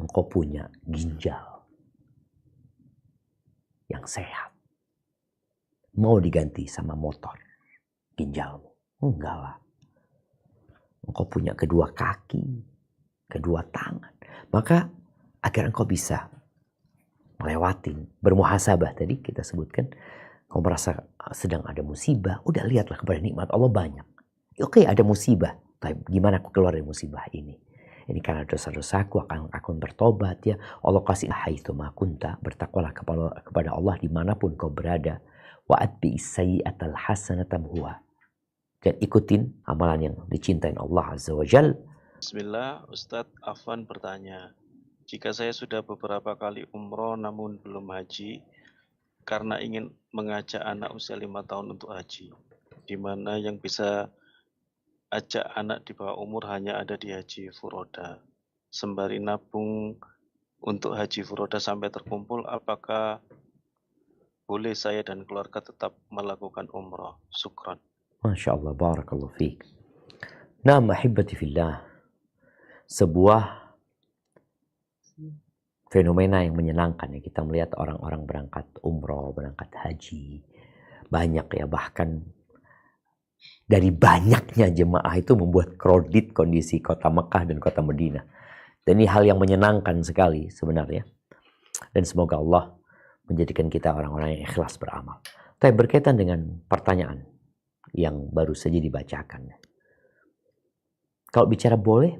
Engkau punya ginjal yang sehat. Mau diganti sama motor ginjalmu? Enggak lah. Engkau punya kedua kaki, kedua tangan. Maka agar engkau bisa melewatin, bermuhasabah tadi kita sebutkan. Kau merasa sedang ada musibah, udah lihatlah kepada nikmat Allah banyak. Oke, ada musibah. Tapi gimana aku keluar dari musibah ini? Ini karena dosa-dosaku, aku bertobat ya. Allah kasih haitsu ma kunta, bertakwalah kepada Allah dimanapun kau berada. Wa atbi sayyi'atal hasanata huwa. Dan ikutin amalan yang dicintain Allah Azza wa Jalla. Bismillah, Ustadz Afwan bertanya, jika saya sudah beberapa kali umroh namun belum haji, karena ingin mengajak anak usia 5 tahun untuk haji, di mana yang bisa ajak anak di bawah umur hanya ada di haji furoda, sembari nabung untuk haji furoda sampai terkumpul, apakah boleh saya dan keluarga tetap melakukan umrah? Syukran. Masya Allah, barakallahu fiik. Nah, ahibati fillah, sebuah fenomena yang menyenangkan ya, kita melihat orang-orang berangkat umroh, berangkat haji, banyak ya, bahkan dari banyaknya jemaah itu membuat kredit kondisi kota Mekah dan kota Madinah. Dan ini hal yang menyenangkan sekali sebenarnya. Dan semoga Allah menjadikan kita orang-orang yang ikhlas beramal. Tapi berkaitan dengan pertanyaan yang baru saja dibacakan. Kalau bicara boleh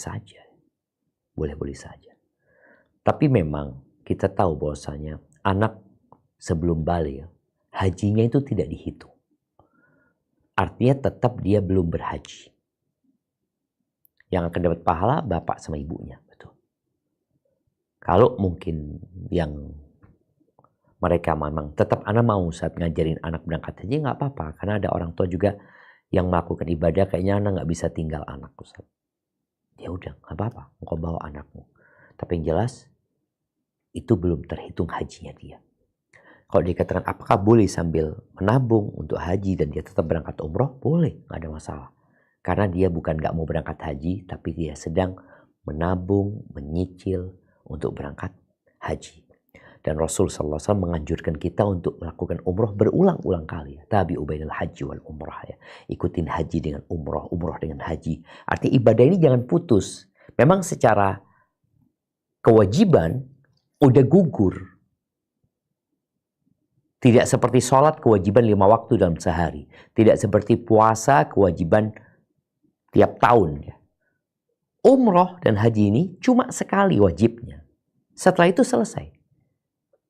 saja. Boleh saja. Tapi memang kita tahu bahwasanya anak sebelum balik hajinya itu tidak dihitung. Artinya tetap dia belum berhaji. Yang akan dapat pahala bapak sama ibunya. Betul. Kalau mungkin yang mereka memang tetap anak mau saat ngajarin anak berangkat haji, nggak apa-apa. Karena ada orang tua juga yang melakukan ibadah, kayaknya anak nggak bisa tinggal anak. Ustaz. Ya udah, nggak apa-apa. Engkau bawa anakmu. Tapi yang jelas, itu belum terhitung hajinya dia. Kalau dikatakan apakah boleh sambil menabung untuk haji dan dia tetap berangkat umroh? Boleh, nggak ada masalah. Karena dia bukan nggak mau berangkat haji, tapi dia sedang menabung, menyicil untuk berangkat haji. Dan Rasul SAW menganjurkan kita untuk melakukan umroh berulang-ulang kali. Tabi'u bainal haji wal umrah ya. Ikutin haji dengan umroh, umroh dengan haji. Artinya ibadah ini jangan putus. Memang secara kewajiban udah gugur. Tidak seperti sholat kewajiban 5 waktu dalam sehari. Tidak seperti puasa kewajiban tiap tahun. Ya. Umroh dan haji ini cuma sekali wajibnya. Setelah itu selesai.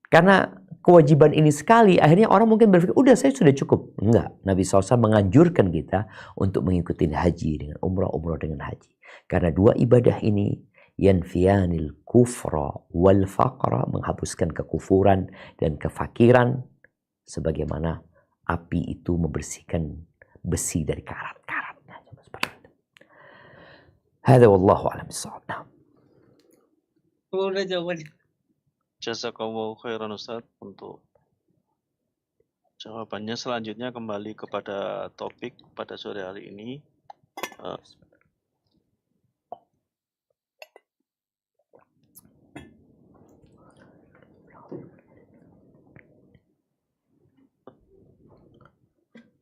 Karena kewajiban ini sekali, akhirnya orang mungkin berpikir, udah saya sudah cukup. Enggak, Nabi SAW menganjurkan kita untuk mengikuti haji dengan umroh dengan haji. Karena dua ibadah ini, yanfiyanil kufra wal faqra, menghapuskan kekufuran dan kefakiran, sebagaimana api itu membersihkan besi dari karat-karatnya. Seperti itu. Hadza wallahu a'lam bissawab. Udah jawabannya. Jazakallahu khairan Ustaz untuk jawabannya. Selanjutnya kembali kepada topik pada sore hari ini.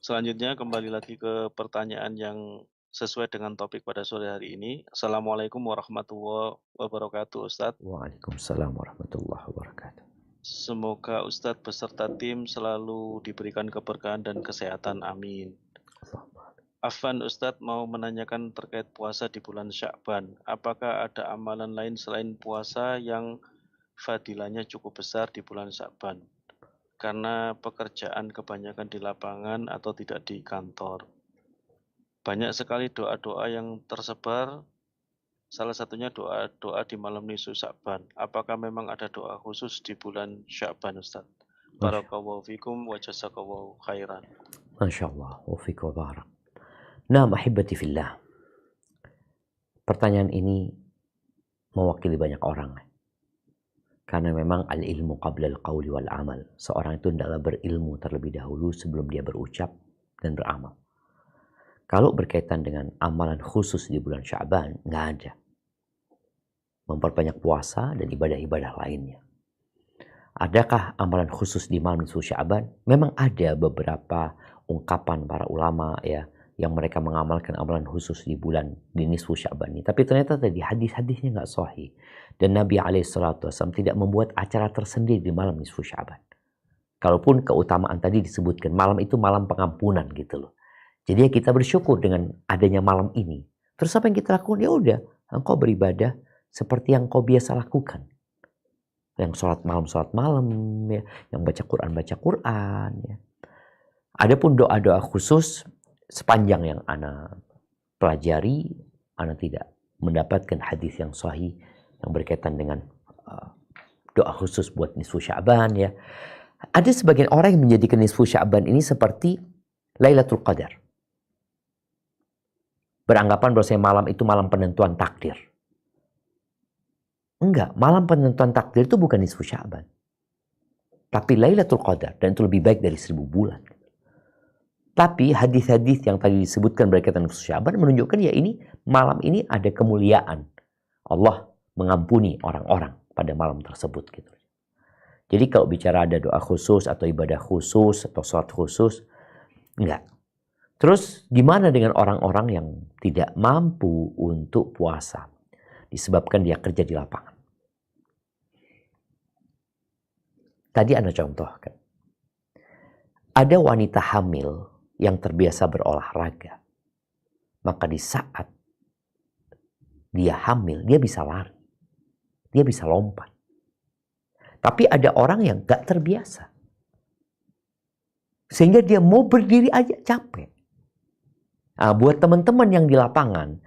Selanjutnya kembali lagi ke pertanyaan yang sesuai dengan topik pada sore hari ini. Assalamualaikum warahmatullahi wabarakatuh Ustadz. Waalaikumsalam warahmatullahi wabarakatuh. Semoga Ustadz beserta tim selalu diberikan keberkahan dan kesehatan. Amin. Afwan, Ustadz mau menanyakan terkait puasa di bulan Sya'ban. Apakah ada amalan lain selain puasa yang fadilahnya cukup besar di bulan Sya'ban? Karena pekerjaan kebanyakan di lapangan atau tidak di kantor. Banyak sekali doa-doa yang tersebar, salah satunya doa-doa di malam nisfu Sya'ban. Apakah memang ada doa khusus di bulan Sya'ban, Ustaz? Barakallahu fikum wa jazakallahu khairan. Masya Allah, wa fikum wa barak. Nah, ahibati fillah. Pertanyaan ini mewakili banyak orang. Karena memang al-ilmu qabla al-qawli wal amal. Seorang itu hendaklah berilmu terlebih dahulu sebelum dia berucap dan beramal. Kalau berkaitan dengan amalan khusus di bulan Sya'ban, nggak ada. Memperbanyak puasa dan ibadah-ibadah lainnya. Adakah amalan khusus di malam nisfu Sya'ban? Memang ada beberapa ungkapan para ulama ya yang mereka mengamalkan amalan khusus di bulan di nisfu Sya'ban ini. Tapi ternyata tadi hadis-hadisnya nggak sahih. Dan Nabi SAW tidak membuat acara tersendiri di malam nisfu Sya'ban. Kalaupun keutamaan tadi disebutkan, malam itu malam pengampunan gitu loh. Jadi kita bersyukur dengan adanya malam ini. Terus apa yang kita lakukan? Ya udah, engkau beribadah seperti yang kau biasa lakukan. Yang sholat malam, ya. Yang baca Quran. Ya. Adapun doa-doa khusus, sepanjang yang ana pelajari, ana tidak mendapatkan hadis yang sahih yang berkaitan dengan doa khusus buat nisfu Sya'ban. Ya. Ada sebagian orang yang menjadikan nisfu Sya'ban ini seperti Lailatul Qadar. Beranggapan bahwasanya malam itu malam penentuan takdir. Enggak, malam penentuan takdir itu bukan nisfu Sya'ban. Tapi Lailatul Qadar, dan itu lebih baik dari 1000 bulan. Tapi hadis-hadis yang tadi disebutkan berkaitan nisfu Sya'ban menunjukkan ya ini malam ini ada kemuliaan. Allah mengampuni orang-orang pada malam tersebut gitu. Jadi kalau bicara ada doa khusus atau ibadah khusus atau sholat khusus, enggak. Terus gimana dengan orang-orang yang tidak mampu untuk puasa? Disebabkan dia kerja di lapangan. Tadi Anda contohkan. Ada wanita hamil yang terbiasa berolahraga. Maka di saat dia hamil, dia bisa lari. Dia bisa lompat. Tapi ada orang yang gak terbiasa. Sehingga dia mau berdiri aja capek. Nah, buat teman-teman yang di lapangan,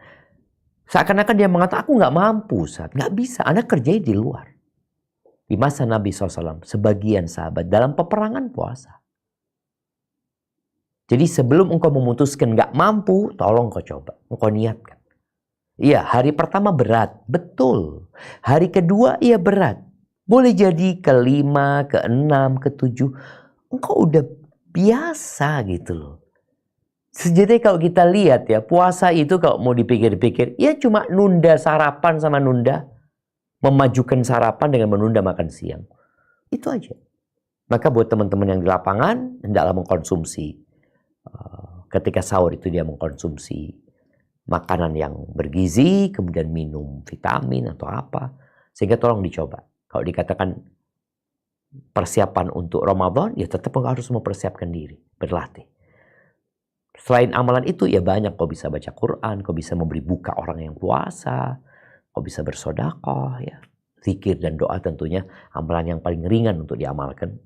seakan-akan dia mengatakan, aku gak mampu, Ustaz. Gak bisa, Anda kerjanya di luar. Di masa Nabi SAW, sebagian sahabat dalam peperangan puasa. Jadi sebelum engkau memutuskan gak mampu, tolong kau coba. Engkau niatkan. Iya, hari pertama berat. Betul. Hari kedua, iya berat. Boleh jadi ke-5, ke-6, ke-7. Engkau udah biasa gitu loh. Sejatinya kalau kita lihat ya, puasa itu kalau mau dipikir-pikir, ya cuma nunda sarapan sama nunda. Memajukan sarapan dengan menunda makan siang. Itu aja. Maka buat teman-teman yang di lapangan, hendaklah mengkonsumsi. Ketika sahur itu dia mengkonsumsi makanan yang bergizi, kemudian minum vitamin atau apa. Sehingga tolong dicoba. Kalau dikatakan persiapan untuk Ramadan, ya tetap harus mempersiapkan diri, berlatih. Selain amalan itu, ya banyak. Kau bisa baca Quran, kau bisa memberi buka orang yang puasa, kau bisa bersedekah, ya. Zikir dan doa tentunya amalan yang paling ringan untuk diamalkan.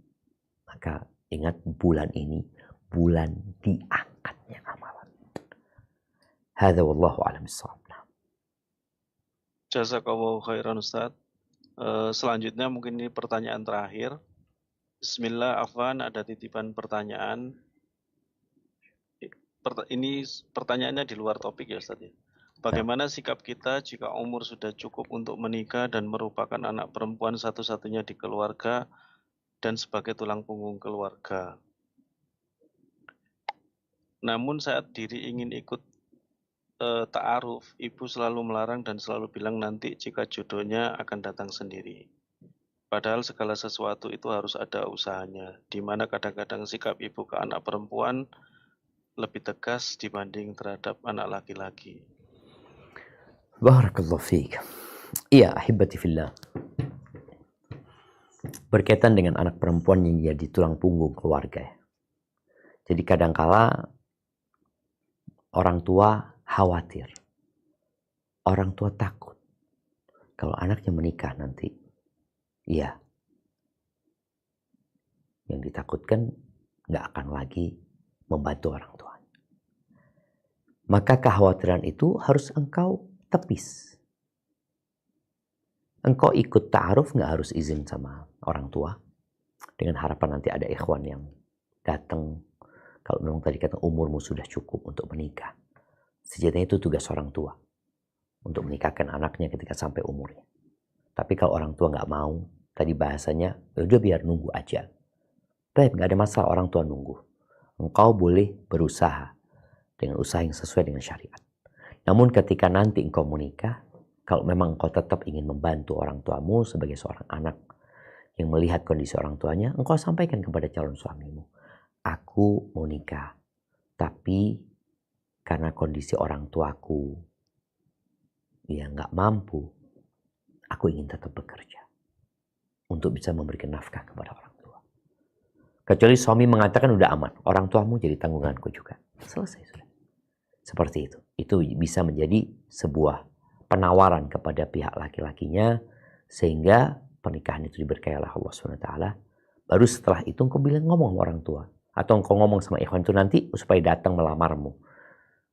Maka ingat bulan ini, bulan diangkatnya amalan. Hadza wallahu a'lam bissawab. Jazakallahu khairan Ustaz. Selanjutnya mungkin ini pertanyaan terakhir. Bismillah, Afwan, ada titipan pertanyaan. Ini pertanyaannya di luar topik ya Ustaz ya. Bagaimana sikap kita jika umur sudah cukup untuk menikah dan merupakan anak perempuan satu-satunya di keluarga dan sebagai tulang punggung keluarga? Namun saat diri ingin ikut ta'aruf, ibu selalu melarang dan selalu bilang nanti jika jodohnya akan datang sendiri. Padahal segala sesuatu itu harus ada usahanya, di mana kadang-kadang sikap ibu ke anak perempuan lebih tegas dibanding terhadap anak laki-laki. Barakallahu fiik. Iya, ahibati fillah. Berkaitan dengan anak perempuan yang jadi tulang punggung keluarga. Jadi kadangkala orang tua khawatir. Orang tua takut. Kalau anaknya menikah nanti, iya. Yang ditakutkan nggak akan lagi membantu orang tua. Maka kekhawatiran itu harus engkau tepis. Engkau ikut ta'aruf nggak harus izin sama orang tua. Dengan harapan nanti ada ikhwan yang datang. Kalau memang tadi kata umurmu sudah cukup untuk menikah. Sejatinya itu tugas orang tua. Untuk menikahkan anaknya ketika sampai umurnya. Tapi kalau orang tua nggak mau, tadi bahasanya, udah biar nunggu aja. Baik, nggak ada masalah orang tua nunggu. Engkau boleh berusaha dengan usaha yang sesuai dengan syariat. Namun ketika nanti engkau menikah, kalau memang engkau tetap ingin membantu orang tuamu sebagai seorang anak yang melihat kondisi orang tuanya, engkau sampaikan kepada calon suamimu, aku mau nikah, tapi karena kondisi orang tuaku ya nggak mampu, aku ingin tetap bekerja untuk bisa memberikan nafkah kepada orang tua. Kecuali suami mengatakan udah aman, orang tuamu jadi tanggunganku juga. Selesai sudah. Seperti itu. Itu bisa menjadi sebuah penawaran kepada pihak laki-lakinya sehingga pernikahan itu diberkahi oleh Allah SWT. Baru setelah itu engkau bilang ngomong sama orang tua. Atau engkau ngomong sama ikhwan itu nanti supaya datang melamarmu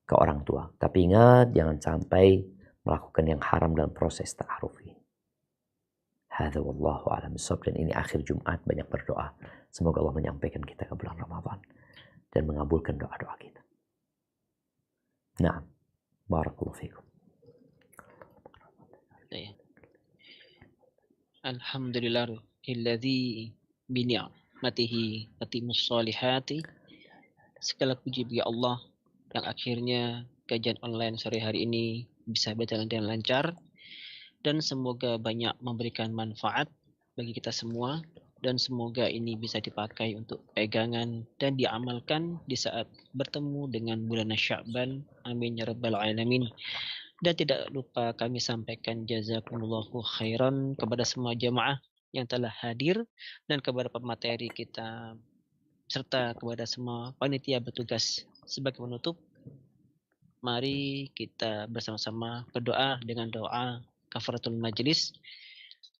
ke orang tua. Tapi ingat, jangan sampai melakukan yang haram dalam proses ta'aruf ini. Hadza wallahu a'lam bissawab. Dan ini akhir Jumat, banyak berdoa. Semoga Allah menyampaikan kita ke bulan Ramadan dan mengabulkan doa-doa kita. Nah, barakallahu fikum. Alhamdulillahilladzi bi ni'matihi tatimmus sholihati. Segala puji bagi Allah yang akhirnya kajian online sore hari ini bisa berjalan dengan lancar dan semoga banyak memberikan manfaat bagi kita semua dan semoga ini bisa dipakai untuk pegangan dan diamalkan di saat bertemu dengan bulan Sya'ban. Amin ya rabbal alamin. Dan tidak lupa kami sampaikan jazakumullahu khairan kepada semua jamaah yang telah hadir dan kepada pemateri kita serta kepada semua panitia bertugas. Sebagai penutup, mari kita bersama-sama berdoa dengan doa kafaratul majlis.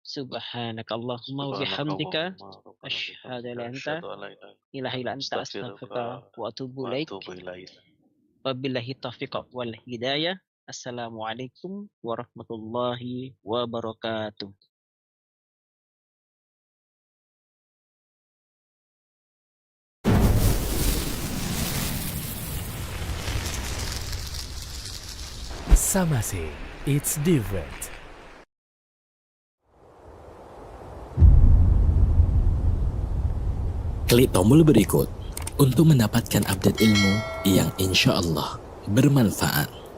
Subhanakallahumma wa bihamdika asyhadu an la ilaha illa anta astaghfiruka wa atubu ilaik. Wabillahi taufiq wal hidayah. Assalamualaikum warahmatullahi wabarakatuh. Samase, it's different. Klik tombol berikut untuk mendapatkan update ilmu yang insya Allah bermanfaat.